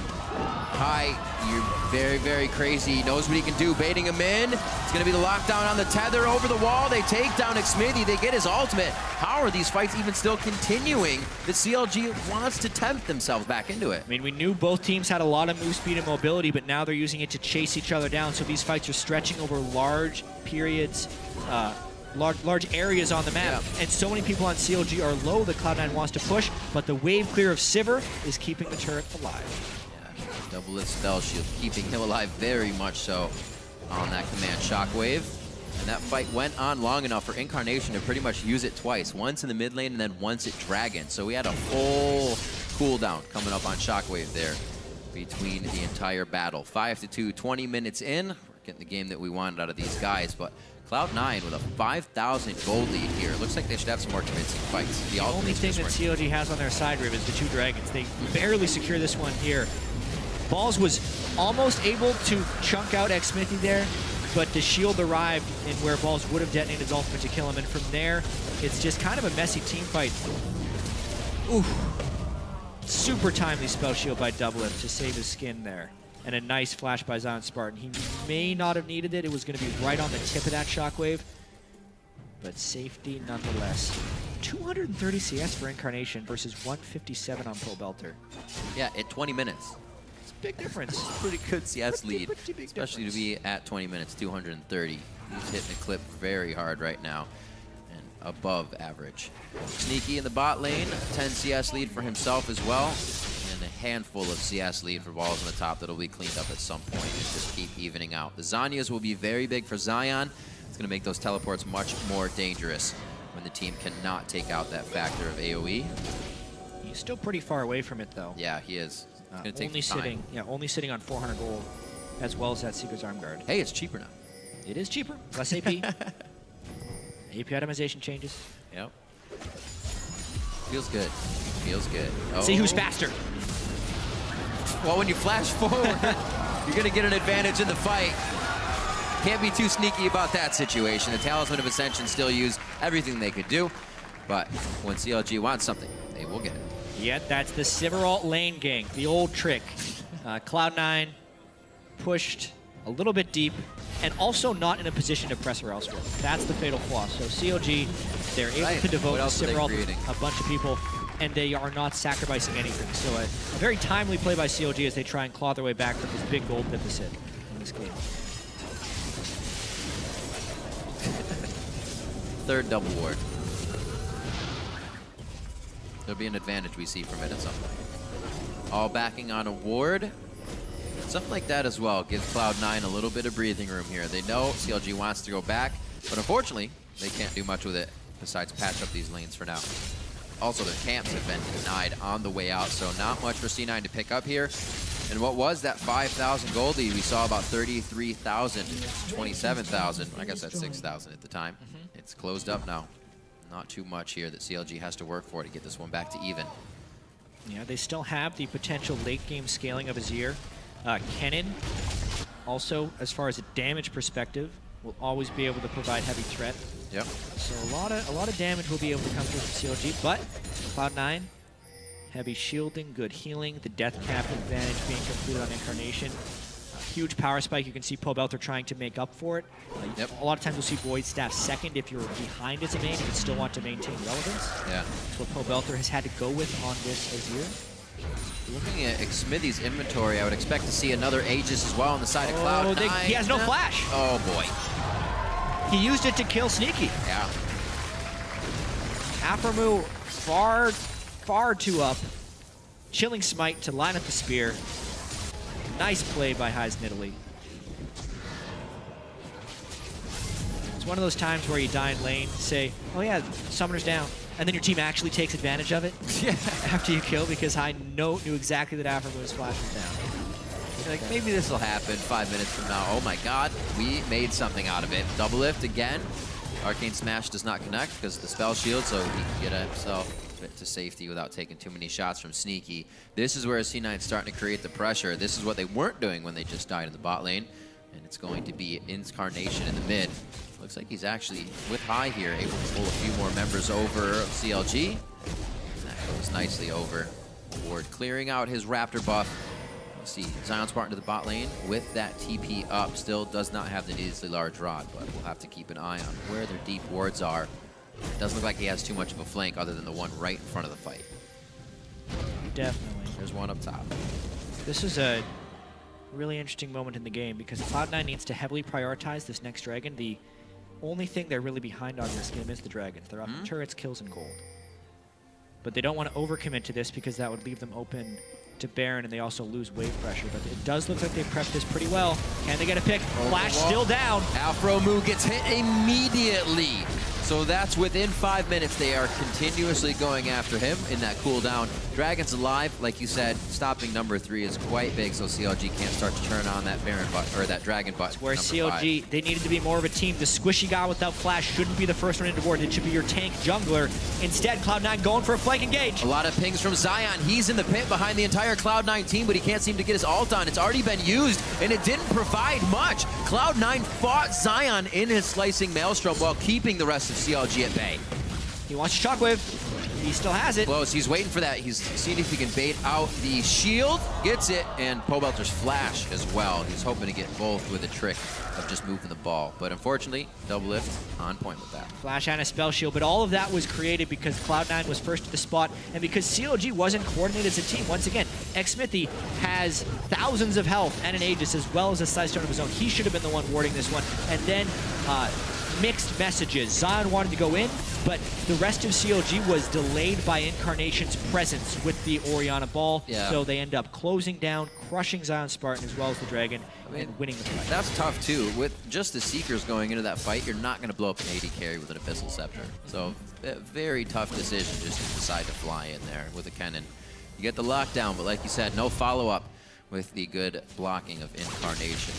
Hi, you're very, very crazy. He knows what he can do, baiting him in. It's going to be the lockdown on the tether over the wall. They take down Xmithy. They get his ultimate. How are these fights even still continuing? The CLG wants to tempt themselves back into it. I mean, we knew both teams had a lot of move speed and mobility, but now they're using it to chase each other down. So these fights are stretching over large periods, large areas on the map. Yeah. And so many people on CLG are low that Cloud9 wants to push, but the wave clear of Sivir is keeping the turret alive. Double lift spell shield, keeping him alive very much so on that command shockwave. And that fight went on long enough for Incarnation to pretty much use it twice. Once in the mid lane and then once at Dragon. So we had a full cooldown coming up on shockwave there between the entire battle. 5-2, 20 minutes in. We're getting the game that we wanted out of these guys, but Cloud9 with a 5,000 gold lead here. Looks like they should have some more convincing fights. The only thing that CLG has on their side, Riv, is the 2 dragons. They barely secure this one here. Balls was almost able to chunk out Xmithy there, but the shield arrived in where Balls would have detonated his ultimate to kill him, and from there, it's just kind of a messy team fight. Oof. Super timely spell shield by Doublelift to save his skin there. And a nice flash by Zion Spartan. He may not have needed it. It was going to be right on the tip of that shockwave, but safety nonetheless. 230 CS for Incarnation versus 157 on Pobelter. Yeah, at 20 minutes. Big difference. Pretty good CS lead, especially difference. to be at 20 minutes, 230. He's hitting the clip very hard right now and above average. Sneaky in the bot lane, 10 CS lead for himself as well, and a handful of CS lead for Balls on the top that'll be cleaned up at some point and just keep evening out. The Zanyas will be very big for Zion. It's going to make those teleports much more dangerous when the team cannot take out that factor of AoE. He's still pretty far away from it, though. Yeah, he is. Only sitting on 400 gold, as well as that Seeker's Arm Guard. Hey, it's cheaper now. It is cheaper. Less AP. AP itemization changes. Yep. Feels good. Feels good. Oh. See who's faster. Well, when you flash forward, you're going to get an advantage in the fight. Can't be too sneaky about that situation. The Talisman of Ascension still use everything they could do, but when CLG wants something, they will get it. Yet that's the Sivir ult lane gank, the old trick. Cloud9 pushed a little bit deep and also not in a position to press her elsewhere. That's the fatal flaw. So CLG, they're able to devote the Sivir ult to a bunch of people, and they are not sacrificing anything. So a very timely play by CLG as they try and claw their way back from this big gold deficit in this game. Third double ward. There'll be an advantage we see from it at some point. All backing on a ward. Something like that as well gives Cloud9 a little bit of breathing room here. They know CLG wants to go back, but unfortunately, they can't do much with it besides patch up these lanes for now. Also, their camps have been denied on the way out, so not much for C9 to pick up here. And what was that 5,000 gold lead? We saw about 33,000, 27,000. I guess that's 6,000 at the time. It's closed up now. Not too much here that CLG has to work for to get this one back to even. Yeah, they still have the potential late game scaling of Azir. Kennen, also, as far as a damage perspective, will always be able to provide heavy threat. Yep. So a lot of damage will be able to come through from CLG, but Cloud9, heavy shielding, good healing, the death cap advantage being completed on Incarnation. Huge power spike. You can see Pobelter trying to make up for it. Yep. A lot of times you'll see Void Staff second if you're behind as a main, you still want to maintain relevance. Yeah. That's what Pobelter has had to go with on this Azir. Looking at Xmithy's inventory, I would expect to see another Aegis as well on the side of Cloud9. He has no flash. Oh boy. He used it to kill Sneaky. Yeah. Aphromoo far too up. Chilling Smite to line up the spear. Nice play by Heisn Italy. It's one of those times where you die in lane, say, oh yeah, summoner's down, and then your team actually takes advantage of it after you kill, because I knew exactly that Aphromoo flash was down. You're like, maybe this will happen 5 minutes from now. Oh my god, we made something out of it. Double lift again. Arcane Smash does not connect because of the spell shield, so he can get himself to safety without taking too many shots from Sneaky. This is where C9's starting to create the pressure. This is what they weren't doing when they just died in the bot lane. And it's going to be Incarnation in the mid. Looks like he's actually, with High here, able to pull a few more members over of CLG. And that goes nicely over. Ward clearing out his Raptor buff. We'll see Zion Spartan to the bot lane with that TP up. Still does not have the needlessly large rod, but we'll have to keep an eye on where their deep wards are. Doesn't look like he has too much of a flank other than the one right in front of the fight. Definitely. There's one up top. This is a really interesting moment in the game because Cloud9 needs to heavily prioritize this next dragon. The only thing they're really behind on in this game is the dragons. They're up in turrets, kills, and gold. But they don't want to overcommit to this because that would leave them open to Baron, and they also lose wave pressure. But it does look like they prepped this pretty well. Can they get a pick? Flash still down. Afro Moo gets hit immediately. So that's within 5 minutes. They are continuously going after him in that cooldown. Dragon's alive, like you said. Stopping number 3 is quite big, so CLG can't start to turn on that Baron button, or that Dragon button. Where CLG, 5. They needed to be more of a team. The squishy guy without flash shouldn't be the first one into ward. It should be your tank jungler. Instead, Cloud9 going for a flank engage. A lot of pings from Zion. He's in the pit behind the entire Cloud9 team, but he can't seem to get his ult on. It's already been used, and it didn't provide much. Cloud9 fought Zion in his slicing maelstrom while keeping the rest of CLG at bay. He wants a shockwave. He still has it. Close. He's waiting for that. He's seeing if he can bait out the shield. Gets it, and Pobelter's flash as well. He's hoping to get both with a trick of just moving the ball. But unfortunately, double lift on point with that. Flash and a spell shield, but all of that was created because Cloud9 was first to the spot and because CLG wasn't coordinated as a team. Once again, Xmithy has thousands of health and an Aegis as well as a Sidestone of his own. He should have been the one warding this one. And then mixed messages. Zion wanted to go in, but the rest of CLG was delayed by Incarnation's presence with the Orianna ball. Yeah. So they end up closing down, crushing Zion Spartan as well as the Dragon, and winning the fight. That's tough too. With just the Seekers going into that fight, you're not going to blow up an AD carry with an Abyssal Scepter. So a very tough decision just to decide to fly in there with a cannon. You get the lockdown, but like you said, no follow-up with the good blocking of Incarnation.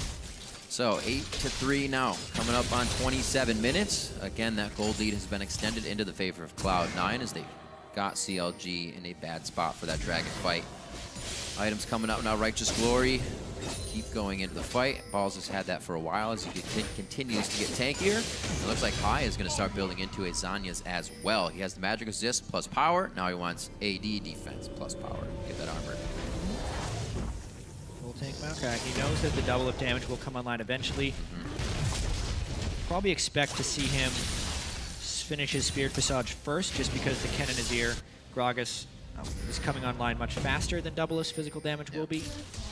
So 8-3 now, coming up on 27 minutes. Again, that gold lead has been extended into the favor of Cloud9 as they got CLG in a bad spot for that dragon fight. Items coming up now, Righteous Glory. Keep going into the fight. Balls has had that for a while as he continues to get tankier. It looks like High is going to start building into a Zanya's as well. He has the magic resist plus power. Now he wants AD defense plus power. Get that armor. Tank Maokai. He knows that the double up damage will come online eventually. Probably expect to see him finish his Spirit Visage first, just because the Ken in his ear, Gragas, is coming online much faster than Double's physical damage will be.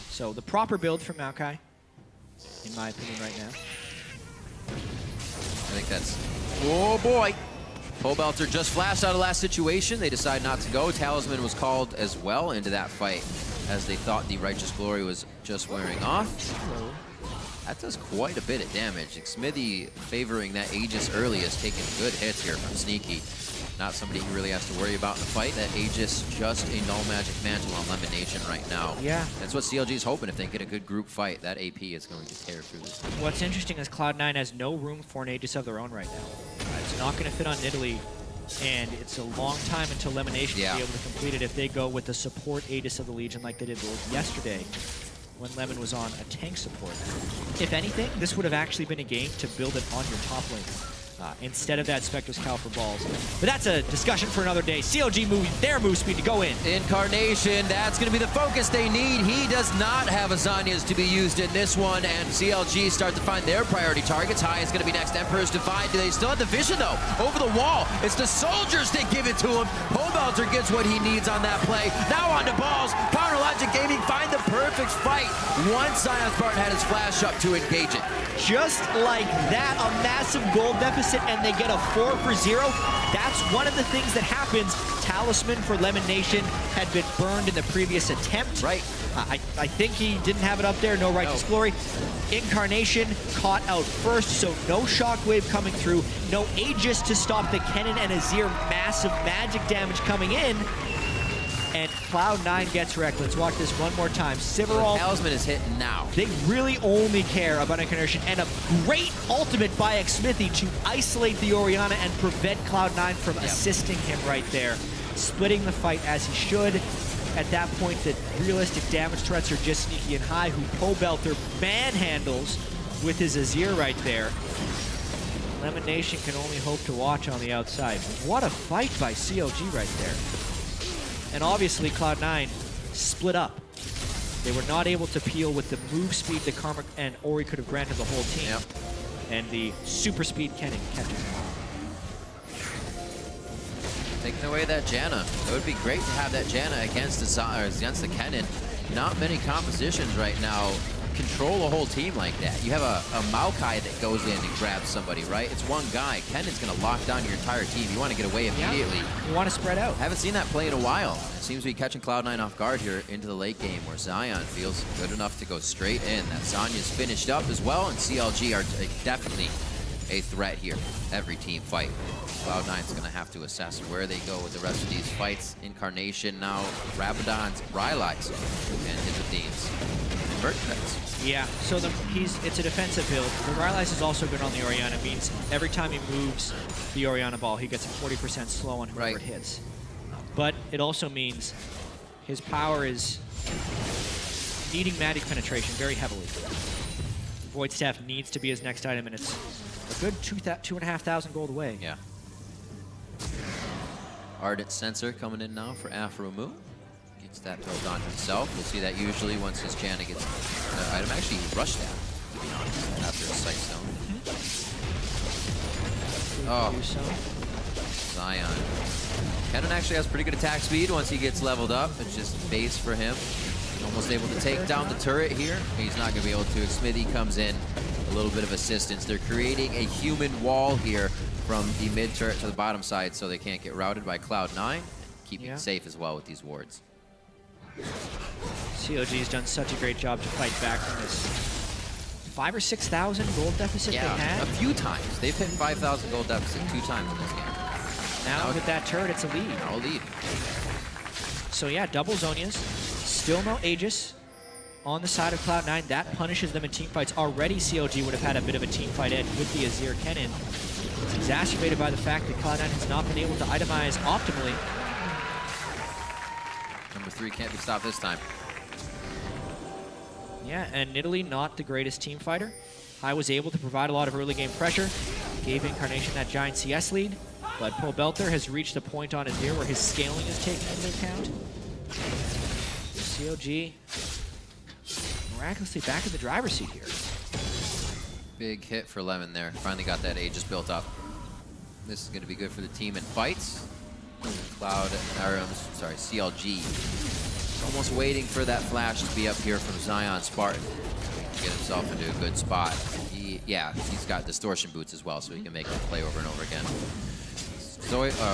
So the proper build for Maokai, in my opinion right now. I think that's... Oh boy! Pobelter just flashed out of last situation. They decide not to go. Talisman was called as well into that fight, as they thought the Righteous Glory was just wearing off. That does quite a bit of damage. Xmithy favoring that Aegis early is taking good hits here from Sneaky. Not somebody who really has to worry about in the fight. That Aegis just a null magic mantle on Lemonation right now. Yeah. That's what CLG is hoping. If they get a good group fight, that AP is going to tear through this team. What's interesting is Cloud9 has no room for an Aegis of their own right now. It's not going to fit on Nidalee, and it's a long time until Lemonation will be able to complete it if they go with the support Aegis of the Legion like they did yesterday when Lemon was on a tank support. If anything, this would have actually been a game to build it on your top lane instead of that Spectre's Cow for balls. But that's a discussion for another day. CLG moving their move speed to go in. Incarnation, that's going to be the focus they need. He does not have a Zanya's to be used in this one, and CLG start to find their priority targets. High is going to be next. Emperor's Divide. Do they still have the vision, though? Over the wall. It's the soldiers that give it to him. Pobelter gets what he needs on that play. Now on to balls. Power Logic Gaming find the perfect fight once Zion Spartan had his flash up to engage it. Just like that, a massive gold deficit, and they get a 4 for 0. That's one of the things that happens. Talisman for Lemonation had been burned in the previous attempt. Right. I think he didn't have it up there, no Righteous Glory. Incarnation caught out first, so no Shockwave coming through, no Aegis to stop the Kennen and Azir massive magic damage coming in. And Cloud9 gets wrecked. Let's watch this one more time. Sivarol. Talisman is hit now. They really only care about Incarnation, and a great ultimate by Xmithy to isolate the Orianna and prevent Cloud9 from assisting him right there. Splitting the fight as he should. At that point, the realistic damage threats are just Sneaky and High, who Pobelter manhandles with his Azir right there. Lemon Nation can only hope to watch on the outside. What a fight by CLG right there. And obviously Cloud9 split up. They were not able to peel with the move speed that Karma and Ori could have granted the whole team. Yep. And the super speed Kennen catches him. Taking away that Janna. It would be great to have that Janna against the Kennen. Not many compositions right now control a whole team like that. You have a Maokai that goes in and grabs somebody, right? It's one guy. Kennen's going to lock down your entire team. You want to get away immediately. Yeah. You want to spread out. Haven't seen that play in a while. It seems to be catching Cloud9 off guard here into the late game where Zion feels good enough to go straight in. That Zanya's finished up as well, and CLG are definitely a threat here. Every team fight. Cloud9's going to have to assess where they go with the rest of these fights. Incarnation now, Rabadon's, Rylai's, and his Athenes. And Merchants. Yeah, so it's a defensive build. The Rylai's is also good on the Orianna. Means every time he moves the Orianna ball, he gets a 40% slow on whoever it hits. But it also means his power is needing Matic penetration very heavily. Void Staff needs to be his next item, and it's a good 2,500 gold away. Yeah. Ardent Sensor coming in now for Afromu. Gets that built on himself. We'll see that usually once his Janna gets an item. Actually, he rushed that, to be honest, after his Sight Stone. Oh, Zion. Kennen actually has pretty good attack speed once he gets leveled up. It's just base for him. Almost able to take down the turret here. He's not going to be able to. Smithy comes in, a little bit of assistance. They're creating a human wall here from the mid turret to the bottom side so they can't get routed by Cloud9. Keeping it safe as well with these wards. COG's done such a great job to fight back from this 5,000 or 6,000 gold deficit they had. A few times. They've hit 5,000 gold deficit 2 times in this game. Now with that turret, it's a lead. Now a lead. So yeah, double Zhonya's. Still no Aegis on the side of Cloud9. That punishes them in teamfights. Already CLG would have had a bit of a teamfight edge with the Azir Kennen. It's exacerbated by the fact that Cloud9 has not been able to itemize optimally. Number 3 can't be stopped this time. Yeah, and Nidalee, not the greatest team fighter. I was able to provide a lot of early game pressure. Gave Incarnation that giant CS lead. But Poe Belter has reached a point on Azir where his scaling is taken into account. COG miraculously back in the driver's seat here. Big hit for Lemon there. Finally got that Aegis built up. This is going to be good for the team in fights. CLG. Almost waiting for that flash to be up here from Zion Spartan. Get himself into a good spot. He's got distortion boots as well, so he can make the play over and over again.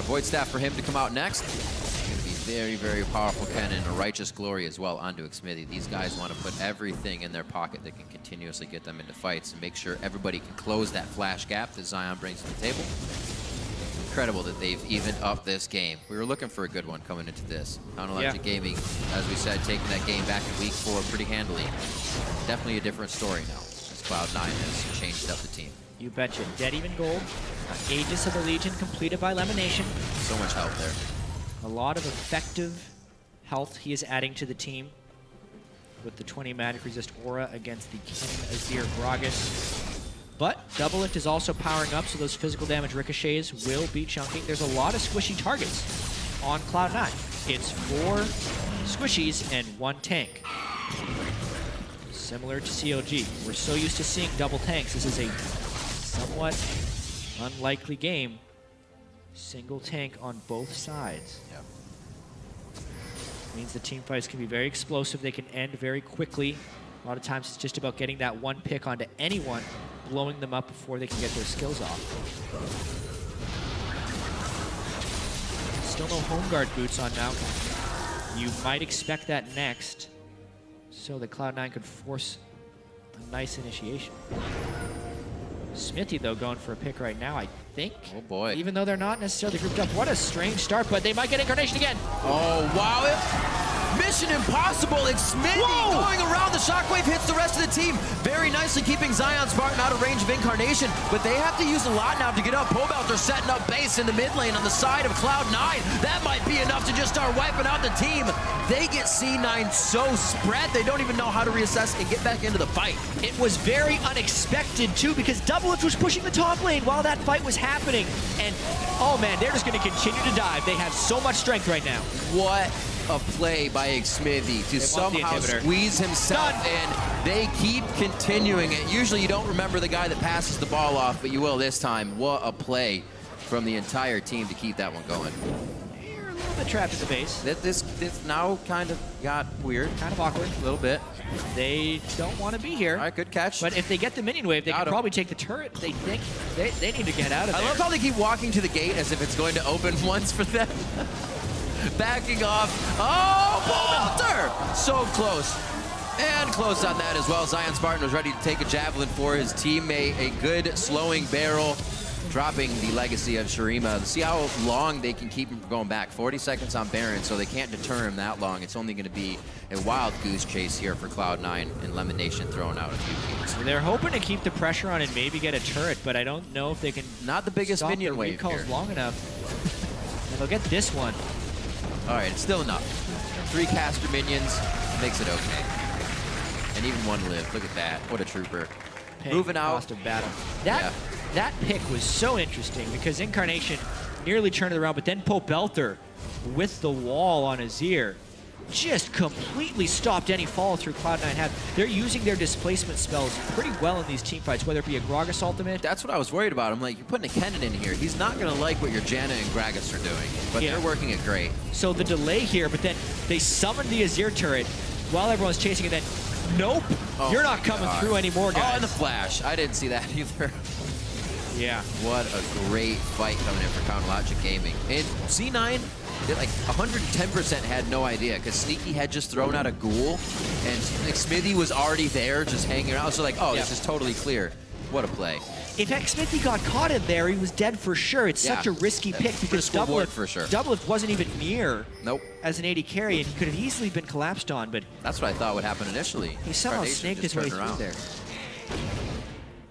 Void Staff for him to come out next. Going to be very, very powerful Kennen, a Righteous Glory as well onto Xmithie. These guys want to put everything in their pocket that can continuously get them into fights and make sure everybody can close that flash gap that Zion brings to the table. Incredible that they've evened up this game. We were looking for a good one coming into this. Counterlogic Gaming, as we said, taking that game back in week 4 pretty handily. Definitely a different story now, as Cloud9 has changed up the team. You betcha. Dead even gold. Aegis of the Legion completed by Lemon Nation. So much help there. A lot of effective health he is adding to the team with the 20 magic resist aura against the King Azir Gragas. But Double Lift is also powering up, so those physical damage ricochets will be chunking. There's a lot of squishy targets on Cloud9. It's 4 squishies and 1 tank. Similar to COG. We're so used to seeing double tanks. This is a somewhat unlikely game. Single tank on both sides. Yep. Means the team fights can be very explosive. They can end very quickly. A lot of times it's just about getting that one pick onto anyone, blowing them up before they can get their skills off. Still no home guard boots on now. You might expect that next, so that Cloud9 could force a nice initiation. Smithy, though, going for a pick right now, I think. Oh, boy. Even though they're not necessarily grouped up. What a strange start, but they might get Incarnation again. Oh, wow. mission impossible. It's Smithy going around. The shockwave hits the rest of the team. Very nicely keeping Zion Spartan out of range of Incarnation, but they have to use a lot now to get up. Pobelter setting up base in the mid lane on the side of Cloud9. That might be enough to just start wiping out the team. They get C9 so spread, they don't even know how to reassess and get back into the fight. It was very unexpected, too, because Doublelift was pushing the top lane while that fight was happening. And, oh, man, they're just going to continue to dive. They have so much strength right now. What a play by Xmithy to somehow squeeze himself in. They keep continuing it. Usually you don't remember the guy that passes the ball off, but you will this time. What a play from the entire team to keep that one going. You're a little bit trapped in the base. This now kind of got weird. Kind of awkward. A little bit. They don't want to be here. All right, good catch. But if they get the minion wave, they can probably take the turret. They think they need to get out of there. I love how they keep walking to the gate as if it's going to open once for them. Backing off. Oh, Pobelter! So close. And close on that as well. Zion Spartan was ready to take a javelin for his teammate. A good slowing barrel, dropping the legacy of Shurima. See how long they can keep him from going back. 40 seconds on Baron, so they can't deter him that long. It's only going to be a wild goose chase here for Cloud9 and Lemon Nation throwing out a few keys. They're hoping to keep the pressure on and maybe get a turret, but I don't know if they can. Not the biggest minion wave here. Long enough. And they'll get this one. All right, it's still enough. 3 caster minions makes it okay. And even 1 live. Look at that. What a trooper. Moving out. Cost of battle. That pick was so interesting because Incarnation nearly turned it around, but then Pobelter with the wall on his ear just completely stopped any follow through Cloud9 had. They're using their displacement spells pretty well in these team fights, whether it be a Gragas ultimate. That's what I was worried about. I'm like, you're putting a Kennen in here. He's not going to like what your Janna and Gragas are doing, but they're working it great. So the delay here, but then they summoned the Azir turret while everyone's chasing it, then nope, you're not coming through anymore, guys. Oh, and the flash. I didn't see that either. Yeah. What a great fight coming in for Counter Logic Gaming. And C9 did like 110% had no idea because Sneaky had just thrown out a ghoul and Xmithy was already there just hanging around. So like, oh, this is totally clear. What a play. In fact, Xmithy got caught in there. He was dead for sure. It's such a risky pick because Doublelift wasn't even near as an AD carry, and he could have easily been collapsed on, but that's what I thought would happen initially. He somehow snaked his way through there.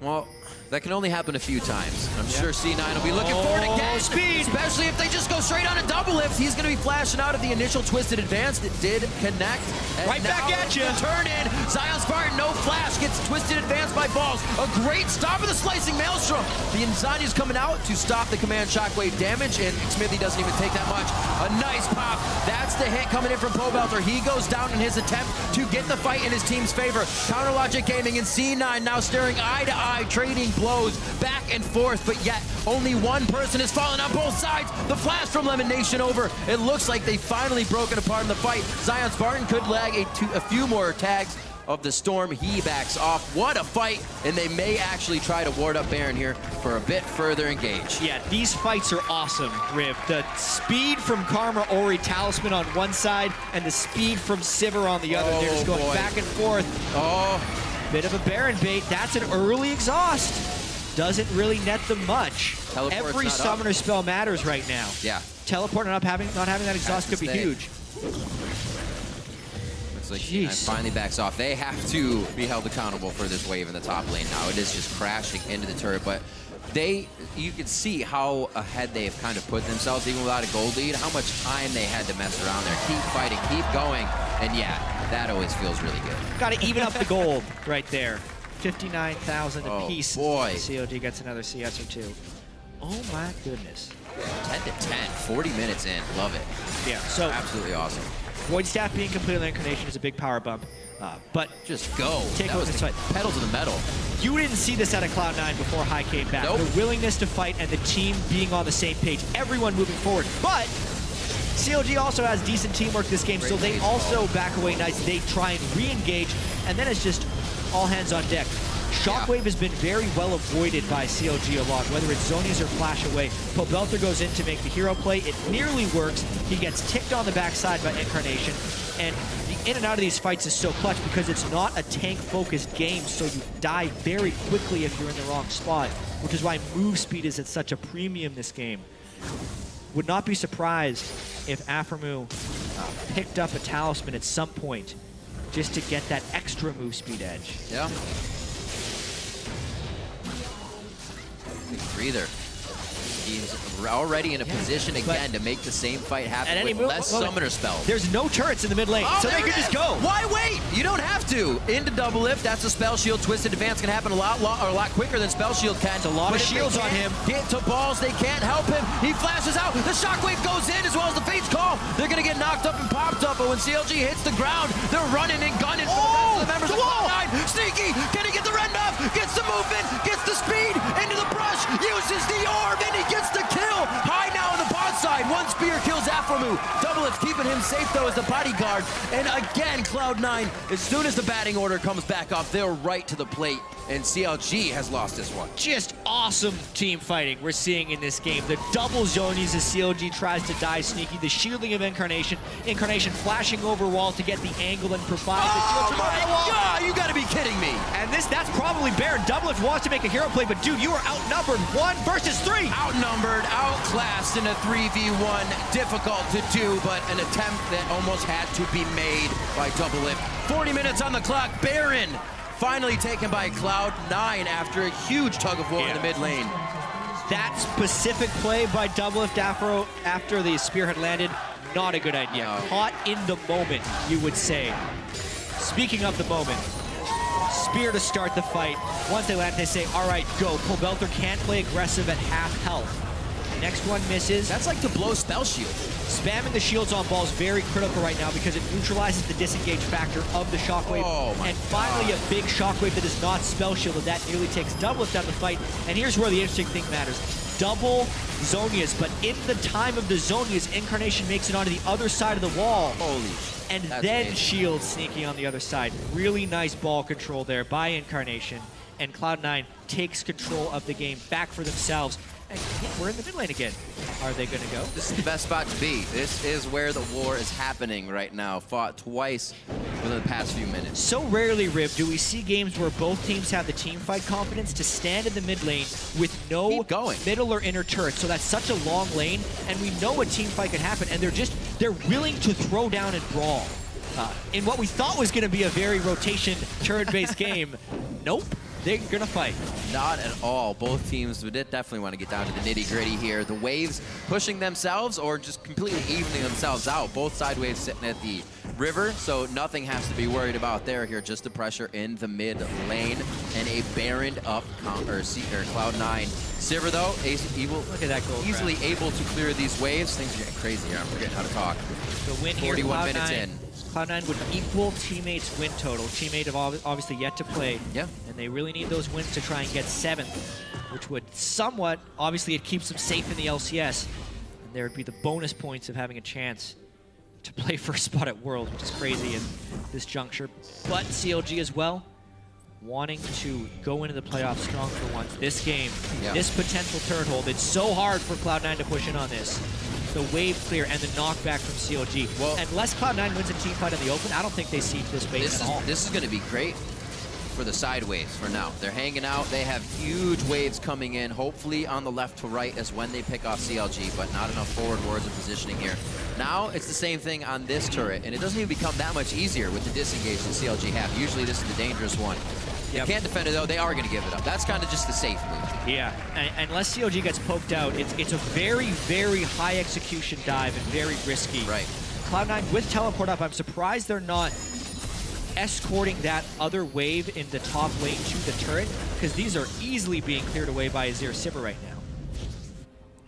Well, that can only happen a few times. I'm sure C9 will be looking for it again. Speed! Especially if they just go straight on a double lift. He's going to be flashing out of the initial twisted advance that did connect. And right back at you. Turn in. Zion Spartan, no flash. Gets twisted advance by Balls. A great stop of the slicing Maelstrom. The Insania's coming out to stop the command shockwave damage, and Xmithy doesn't even take that much. A nice pop. That's the hit coming in from Pobelter. He goes down in his attempt to get the fight in his team's favor. Counter Logic Gaming and C9 now staring eye to eye, trading blows back and forth, but yet only one person has fallen on both sides. The flash from Lemon Nation over. It looks like they finally broken apart in the fight. Zion Spartan could lag a few more tags of the storm. He backs off. What a fight, and they may actually try to ward up Baron here for a bit further engage. Yeah, these fights are awesome, Riv. The speed from Karma Ori Talisman on one side and the speed from Sivir on the other. They're just going back and forth. Bit of a Baron bait. That's an early exhaust. Doesn't really net them much. Teleport's Every summoner spell matters right now. Yeah. Teleport not having that exhaust could be huge. Looks like C9 finally backs off. They have to be held accountable for this wave in the top lane now. It is just crashing into the turret, but you can see how ahead they have kind of put themselves, even without a gold lead, how much time they had to mess around there. Keep fighting, keep going, and yeah, that always feels really good. Got to even up the gold right there. 59,000 apiece. Boy. COD gets another CS or 2. Oh my goodness. 10 to 10, 40 minutes in. Love it. Yeah, so absolutely awesome. Void Staff being completely Incarnation is a big power bump. But just go. Take over this fight. Pedal to the metal. You didn't see this out of Cloud9 before High came back. Nope. The willingness to fight and the team being on the same page. Everyone moving forward. But COG also has decent teamwork this game, so they also back away nice. They try and re-engage, and then it's just all hands on deck. Shockwave has been very well avoided by CLG a lot, whether it's Zonies or Flash away. Pobelter goes in to make the hero play. It nearly works. He gets ticked on the backside by Incarnation. And the in and out of these fights is so clutch because it's not a tank-focused game, so you die very quickly if you're in the wrong spot, which is why move speed is at such a premium this game. Would not be surprised if Aphromoo picked up a talisman at some point just to get that extra move speed edge. Yeah. Big breather. He's already in a position again to make the same fight happen with less summoner spells. There's no turrets in the mid lane, so they can just go. Why wait? You don't have to. Into double lift, that's a spell shield. Twisted advance can happen a lot quicker than spell shield can. It's a lot of shields on him. Get to balls, they can't help him. He flashes out. The shockwave goes in as well as the Fate's Call. They're gonna get knocked up and popped up, but when CLG hits the ground, they're running and gunning for the rest of the members of Cloud9. Sneaky, can he get the red enough? Gets the movement, gets the speed, into the brush, uses the orb, and he gets the kill. High now on the bot side. One spear kills Aphromoo. Double Lift keeping him safe though as the bodyguard. And again, Cloud9, as soon as the batting order comes back up, they're right to the plate. And CLG has lost this one. Just awesome team fighting we're seeing in this game. The double zonies as CLG tries to die Sneaky. The shielding of Incarnation. Incarnation flashing over wall to get the angle and provide the shield. Oh my god, you gotta be kidding me. And that's probably Baron. Doublelift wants to make a hero play, but dude, you are outnumbered 1 versus 3. Outnumbered, outclassed in a 3v1. Difficult to do, but an attempt that almost had to be made by Doublelift. 40 minutes on the clock. Baron finally taken by Cloud9 after a huge tug of war in the mid lane. That specific play by Doublelift after the spear had landed, not a good idea. No. Caught in the moment, you would say. Speaking of the moment, spear to start the fight. Once they land, they say, all right, go. Pobelter can't play aggressive at half health. Next one misses. That's like to blow spell shield. Spamming the shields on ball is very critical right now because it neutralizes the disengage factor of the shockwave. Oh my and finally, God. a big shockwave that is not spell shielded. That nearly takes Doublelift out of the fight. And here's where the interesting thing matters. Double Zonias, but in the time of the Zonias, Incarnation makes it onto the other side of the wall. Holy And that's then amazing. Shield sneaking on the other side. Really nice ball control there by Incarnation. And Cloud9 takes control of the game back for themselves. And yeah, we're in the mid lane again. Are they going to go? This is the best spot to be. This is where the war is happening right now. Fought twice within the past few minutes. So rarely, Rib, do we see games where both teams have the team fight confidence to stand in the mid lane with no middle or inner turret. So that's such a long lane, and we know a team fight can happen, and they're willing to throw down and brawl. In what we thought was going to be a very rotation turret-based game, nope. They're going to fight. Not at all. Both teams would definitely want to get down to the nitty-gritty here. The waves pushing themselves or just completely evening themselves out. Both side waves sitting at the river, so nothing has to be worried about there here. Just the pressure in the mid lane and a Baron up Cloud9. Sivir, though, look at that gold easily able to clear these waves. Things are getting crazy here. I'm forgetting how to talk. The win here, 41 minutes in. Cloud9 would equal teammates' win total. Teammate have obviously yet to play. Yeah. And they really need those wins to try and get 7th, which would somewhat, obviously it keeps them safe in the LCS. And there would be the bonus points of having a chance to play first spot at Worlds, which is crazy in this juncture. But CLG as well, wanting to go into the playoffs strong for once. This game, this potential turret hold, it's so hard for Cloud9 to push in on this. The wave clear and the knockback from CLG. Well, unless Cloud9 wins a team fight in the open, I don't think they siege this base at all. This is going to be great for the side waves for now. They're hanging out. They have huge waves coming in, hopefully on the left to right is when they pick off CLG, but not enough forward wards of positioning here. Now it's the same thing on this turret, and it doesn't even become that much easier with the disengage that CLG have. Usually this is the dangerous one. They can't defend it though, they are going to give it up. That's kind of just the safe move. Yeah, and unless CLG gets poked out, it's a very, very high execution dive and very risky. Right. Cloud9 with teleport up, I'm surprised they're not escorting that other wave in the top lane to the turret, because these are easily being cleared away by Azir Sivir right now.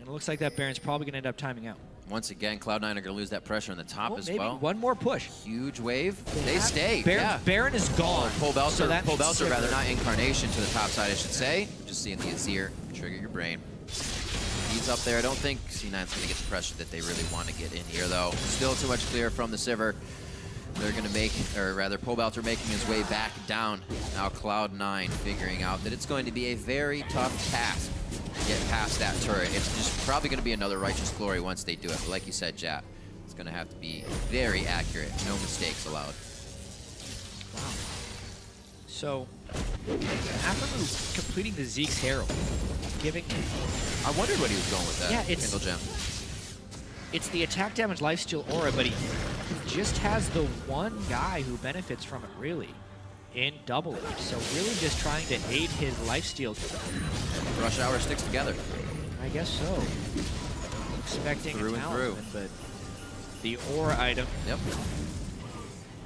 And it looks like that Baron's probably going to end up timing out. Once again, Cloud9 are going to lose that pressure on the top as well. One more push. Huge wave. They stay. Baron is gone. Pobelter, rather, not Incarnation to the top side, I should say. Just seeing the Azir trigger your brain. He's up there. I don't think C9's going to get the pressure that they really want to get in here, though. Still too much clear from the Sivir. They're going to make, or rather, Pobelter making his way back down. Now Cloud9 figuring out that it's going to be a very tough task to get past that turret. It's just probably going to be another Righteous Glory once they do it. But like you said, Jap, it's going to have to be very accurate. No mistakes allowed. Wow. So, Aphromoo completing the Zeke's Herald. Giving... I wondered what he was going with that. Yeah, it's... Kindle Gem. It's the attack damage lifesteal aura, but just has the one guy who benefits from it, really, in Double H. So really just trying to aid his lifesteal. Rush Hour sticks together. I guess so. Expecting Through a and talisman, but the ore item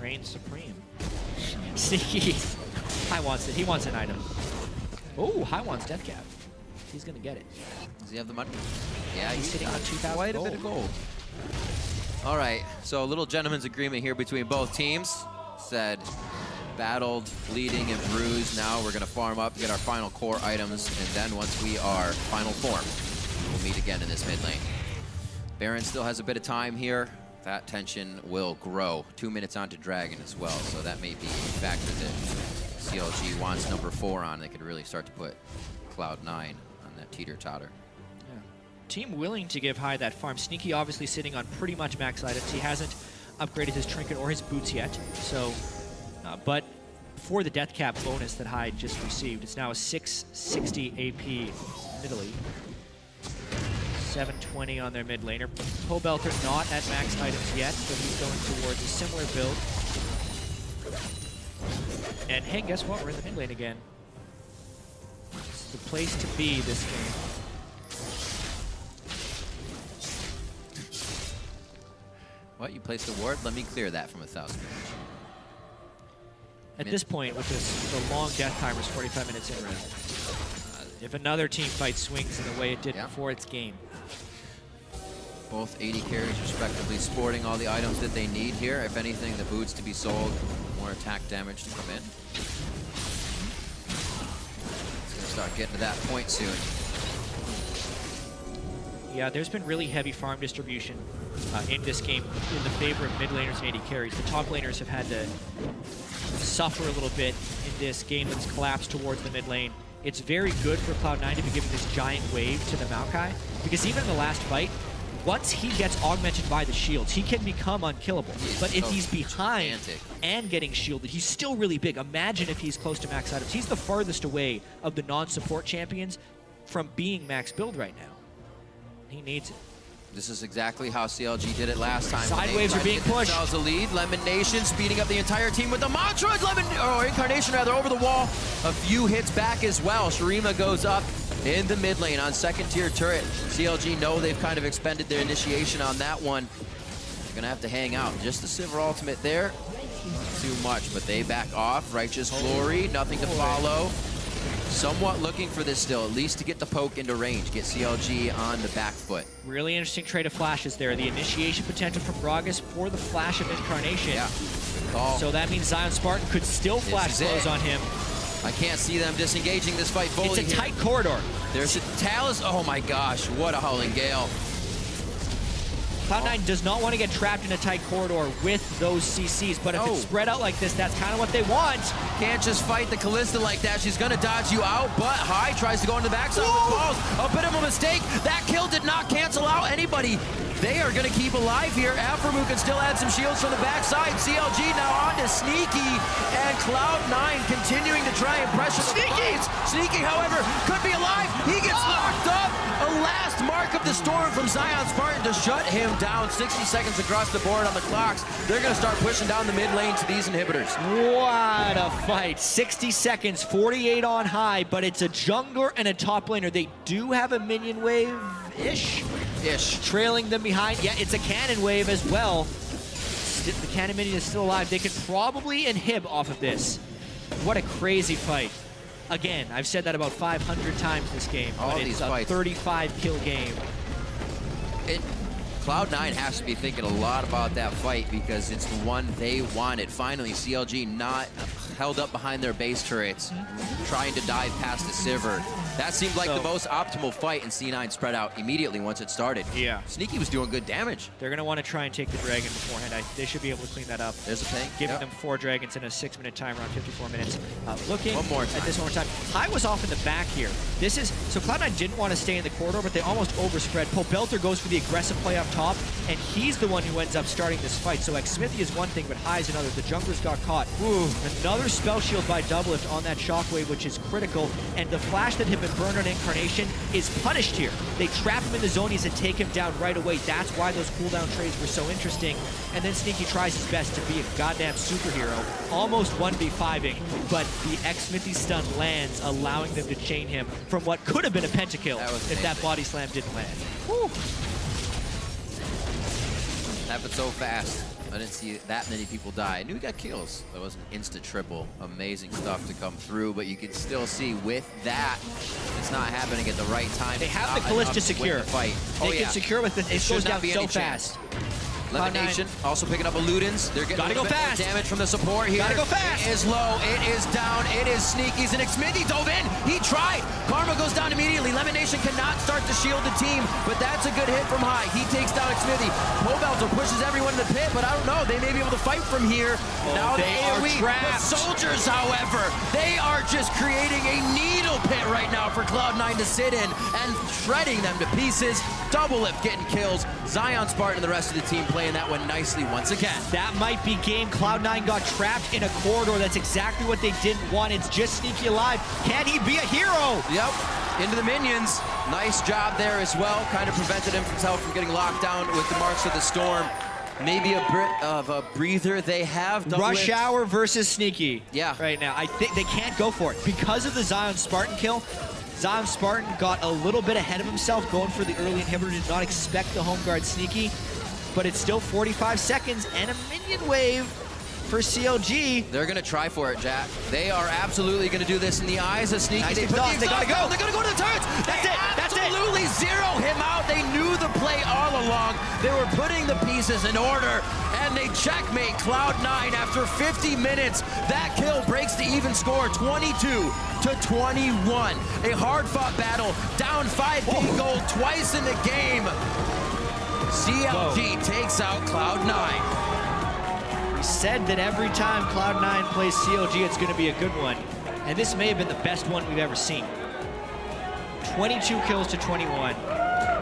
reigns supreme. Sneaky. High wants it. He wants an item. Oh, High wants Death Cap. He's going to get it. Does he have the money? Yeah, He's sitting on 2,000 quite a bit of gold. All right, so a little gentleman's agreement here between both teams. Said, battled, bleeding, and bruised. Now we're going to farm up, get our final core items, and then once we are final form, we'll meet again in this mid lane. Baron still has a bit of time here. That tension will grow. 2 minutes onto Dragon as well, so that may be a factor that CLG wants number 4 on. They could really start to put Cloud9 on that teeter-totter. Yeah. Team willing to give High that farm. Sneaky obviously sitting on pretty much max items. He hasn't upgraded his trinket or his boots yet, so, but for the death cap bonus that High just received, it's now a 660 AP Italy. 720 on their mid laner. Pobelter not at max items yet, but he's going towards a similar build. And hey, guess what? We're in the mid lane again. It's the place to be this game. What, you placed a ward? Let me clear that from 1,000. At this point, with the long death timers, 45 minutes in round, if another team fight swings in the way it did before, it's game. Both 80 carries respectively, sporting all the items that they need here. If anything, the boots to be sold, more attack damage to come in. It's gonna start getting to that point soon. Yeah, there's been really heavy farm distribution in this game in the favor of mid laners and 80 carries. The top laners have had to suffer a little bit in this game that's collapsed towards the mid lane. It's very good for Cloud9 to be giving this giant wave to the Maokai, because even in the last fight, once he gets augmented by the shields, he can become unkillable. But if he's behind and getting shielded, he's still really big. Imagine if he's close to max items. He's the farthest away of the non-support champions from being max build right now. He needs it. This is exactly how CLG did it last time. Side waves are being pushed. A lead. Lemon Nation speeding up the entire team with the mantra. Incarnation rather over the wall. A few hits back as well. Shurima goes up in the mid lane on second tier turret. CLG know they've kind of expended their initiation on that one. They're gonna have to hang out. Just the Sivir ultimate there. Not too much, but they back off. Righteous Glory, nothing to follow. Somewhat looking for this still, at least to get the poke into range, get CLG on the back foot. Really interesting trade of flashes there. The initiation potential from Gragas for the flash of Incarnation. Yeah, good call. So that means Zion Spartan could still flash blows on him. I can't see them disengaging this fight fully. It's a tight corridor. There's a Talus. Oh my gosh, what a Howling Gale. Cloud9 does not want to get trapped in a tight corridor with those CCs, but if it's spread out like this, that's kind of what they want. Can't just fight the Kalista like that. She's going to dodge you out, but High tries to go into the backside with balls. A bit of a mistake. That kill did not cancel out anybody. They are going to keep alive here. Aphromu can still add some shields from the backside. CLG now on to Sneaky, and Cloud9 continuing to try and pressure the Sneaky, however, could be alive. He gets locked up. A last mark of the storm from Zion Spartan to shut him down. 60 seconds across the board on the clocks. They're going to start pushing down the mid lane to these inhibitors. What a fight. 60 seconds, 48 on High, but it's a jungler and a top laner. They do have a minion wave-ish. Trailing them behind. Yeah, it's a cannon wave as well. The cannon minion is still alive. They could probably inhib off of this. What a crazy fight. Again, I've said that about 500 times this game, but it's a 35 kill game. Cloud9 has to be thinking a lot about that fight because it's the one they wanted. Finally, CLG not held up behind their base turrets, trying to dive past the Sivir. That seemed like the most optimal fight, and C9 spread out immediately once it started. Yeah. Sneaky was doing good damage. They're going to want to try and take the dragon beforehand. They should be able to clean that up. There's a thing. Giving them 4 dragons in a 6-minute time, around 54 minutes. Looking one more time. At this one more time. High was off in the back here. This is, so Cloud9 didn't want to stay in the corridor, but they almost overspread. Pobelter goes for the aggressive play up top. and he's the one who ends up starting this fight. So Xmithy is one thing, but High is another. The jungler's got caught. Ooh, another spell shield by Doublelift on that shockwave, which is critical, and the flash that had been burned on Incarnation is punished here. They trap him in the zonies and take him down right away. That's why those cooldown trades were so interesting. And then Sneaky tries his best to be a goddamn superhero, almost 1v5ing, but the Xmithy stun lands, allowing them to chain him from what could have been a pentakill if that body slam didn't land. Woo. Happened so fast. I didn't see that many people die. I knew he got kills. That was an instant triple. Amazing stuff to come through, but you can still see with that, it's not happening at the right time. They have the Callista secure. Fight. They can secure with it. It goes down so fast. Levitation also picking up a Ludens. They're getting a bit more damage from the support here. Gotta go fast. It is low. It is down. It is Sneaky's, and Xmithy dove in. He tried. Karma goes down immediately. Levitation cannot start to shield the team, but that's a good hit from High. He takes down Xmithy. Pobelter pushes everyone in the pit, but I don't know. They may be able to fight from here. Now they are trapped. The Soldiers, however, they are just creating a needle pit right now for Cloud9 to sit in and shredding them to pieces. Doublelift getting kills. Zion Spartan and the rest of the team playing that one nicely once again. That might be game. Cloud9 got trapped in a corridor. That's exactly what they didn't want. It's just Sneaky alive. Can he be a hero? Yep. Into the minions. Nice job there as well. Kind of prevented himself from getting locked down with the marks of the storm. Maybe a bit of a breather. They have Rush Hour versus Sneaky. Yeah. Right now. I think they can't go for it. Because of the Zion Spartan kill, Zion Spartan got a little bit ahead of himself going for the early inhibitor. Did not expect the home guard Sneaky, but it's still 45 seconds and a minion wave for CLG. They're going to try for it, Jack. They are absolutely going to do this in the eyes of Sneaky. Nice They gotta go. They're going to go to the turrets. That's it. That's it. Absolutely zero him out. They knew the play all along. They were putting the pieces in order, and they checkmate Cloud9 after 50 minutes. That kill breaks the even score, 22-21. A hard-fought battle, down 5 big gold twice in the game. CLG takes out Cloud9. We said that every time Cloud9 plays CLG, it's going to be a good one. And this may have been the best one we've ever seen. 22 kills to 21.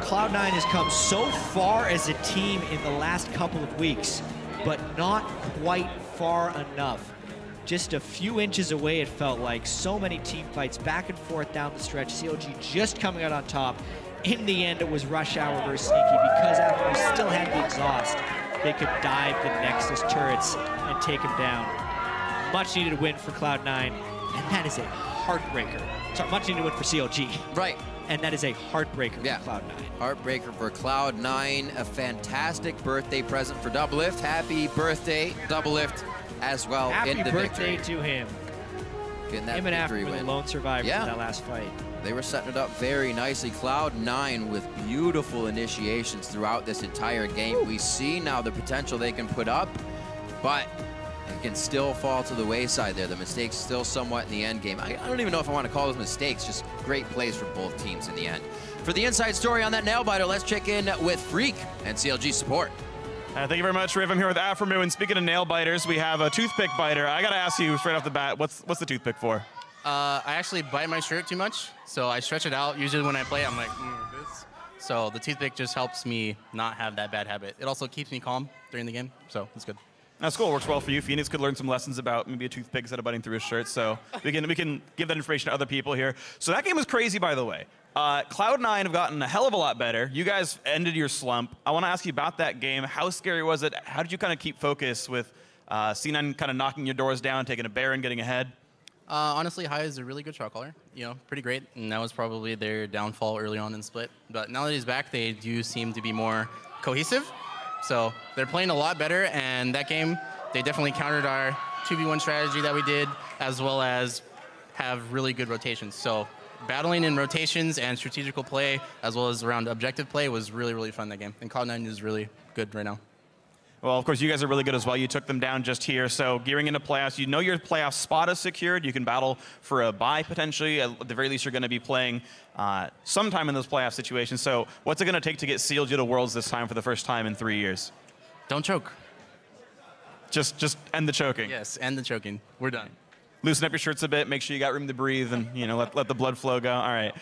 Cloud9 has come so far as a team in the last couple of weeks, but not quite far enough. Just a few inches away, it felt like. So many team fights back and forth down the stretch. CLG just coming out on top. In the end, it was Rush Hour versus Sneaky, because after we still had the exhaust, they could dive the Nexus turrets and take him down. Much needed win for Cloud9, and that is a heartbreaker. Sorry, much needed win for CLG. Right. And that is a heartbreaker for Cloud9. Heartbreaker for Cloud9. A fantastic birthday present for Doublelift. Happy birthday, Doublelift, as well. Happy birthday to him. Getting that him and Afro victory were win. the lone survivor in that last fight. They were setting it up very nicely. Cloud9 with beautiful initiations throughout this entire game. We see now the potential they can put up, but it can still fall to the wayside there. The mistakes still somewhat in the end game. I don't even know if I want to call those mistakes, just great plays from both teams in the end. For the inside story on that nail biter, let's check in with Freak and CLG support. Thank you very much, Riv. I'm here with Afromu, and speaking of nail biters, we have a toothpick biter. I gotta ask you straight off the bat, what's the toothpick for? I actually bite my shirt too much, so I stretch it out. Usually when I play, I'm like, this. So the toothpick just helps me not have that bad habit. It also keeps me calm during the game, so it's good. That's cool. Works well for you. Phoenix could learn some lessons about maybe a toothpick instead of biting through his shirt, so we can give that information to other people here. So that game was crazy, by the way. Cloud9 have gotten a hell of a lot better. You guys ended your slump. I want to ask you about that game. How scary was it? How did you kind of keep focus with C9 kind of knocking your doors down, taking a Baron, getting ahead? Honestly, High is a really good shot caller. You know, pretty great. And that was probably their downfall early on in Split. But now that he's back, they do seem to be more cohesive. So they're playing a lot better. And that game, they definitely countered our 2v1 strategy that we did, as well as have really good rotations. So battling in rotations and strategical play, as well as around objective play, was really, really fun that game. And Cloud9 is really good right now. Well, of course, you guys are really good as well. You took them down just here. So gearing into playoffs, you know your playoff spot is secured. You can battle for a bye potentially. At the very least, you're going to be playing sometime in those playoff situations. So what's it going to take to get CLG to Worlds this time for the first time in 3 years? Don't choke. Just end the choking. Yes, end the choking. We're done. loosen up your shirts a bit, make sure you got room to breathe, and let the blood flow go. All right.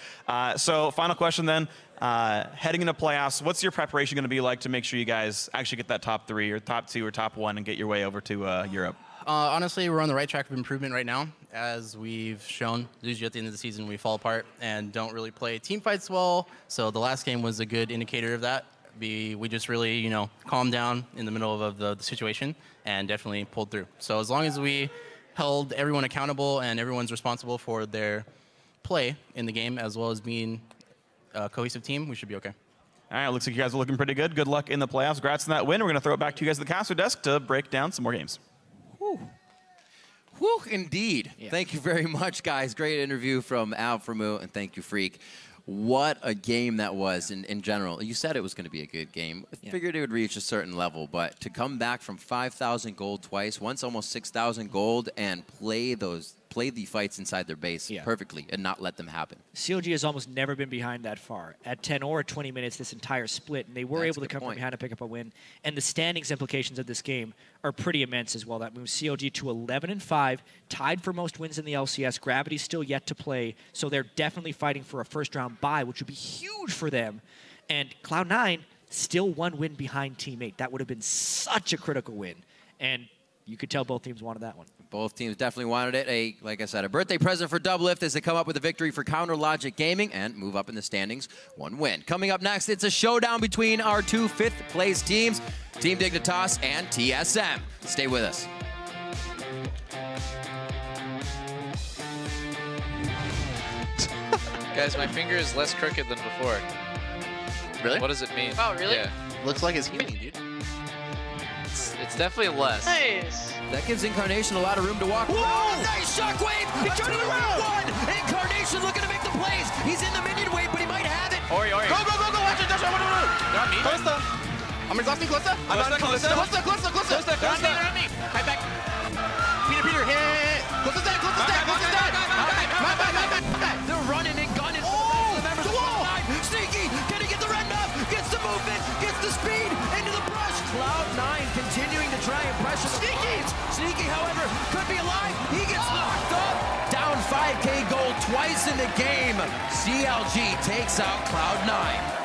So final question then. Heading into playoffs, what's your preparation going to be like to make sure you guys actually get that top 3 or top 2 or top 1 and get your way over to Europe? Honestly, we're on the right track of improvement right now. As we've shown, usually at the end of the season, we fall apart and don't really play team fights well. So the last game was a good indicator of that. We just really, calmed down in the middle of the situation and definitely pulled through. So as long as we held everyone accountable and everyone's responsible for their play in the game, as well as being a cohesive team, we should be okay. All right, looks like you guys are looking pretty good. Good luck in the playoffs. Congrats on that win. We're going to throw it back to you guys at the caster desk to break down some more games. Whew, indeed. Yeah. Thank you very much, guys. Great interview from Alframu, and thank you, Freak. What a game that was in general. You said it was going to be a good game. I figured it would reach a certain level, but to come back from 5,000 gold twice, once almost 6,000 gold, and play the fights inside their base perfectly and not let them happen. CLG has almost never been behind that far at 10 or 20 minutes this entire split, and they were able to come from behind and pick up a win. And the standings implications of this game are pretty immense as well. That moves CLG to 11-5, tied for most wins in the LCS. Gravity's still yet to play, so they're definitely fighting for a first-round bye, which would be huge for them. And Cloud9 still 1 win behind Team 8. That would have been such a critical win. And you could tell both teams wanted that one. Both teams definitely wanted it. Like I said, a birthday present for Doublelift as they come up with a victory for Counter Logic Gaming and move up in the standings. 1 win. Coming up next, it's a showdown between our 2 5th-place teams, Team Dignitas and TSM. Stay with us. Guys, my finger is less crooked than before. Really? What does it mean? Oh, really? Yeah. Looks like it's healing, dude. It's definitely less. Nice. That gives Incarnation a lot of room to walk. Whoa! Nice shockwave! He turned it around! Incarnation looking to make the plays. He's in the minion wave, but he might have it. Ori. Go! Watch it, dash it, They're on me. Closer. I'm exhausting Closer. I'm on Closer. They're on me. High back. Peter. Hey. Closer's dead. They're running and gunning. Oh! The members of Cloud9. Sneaky. Can he get the red enough? Gets the movement. Gets the speed. Into the brush. Cloud9 continuing to try and pressure the Sneaky, however, could be alive. He gets knocked up. Down 5K gold twice in the game. CLG takes out Cloud9.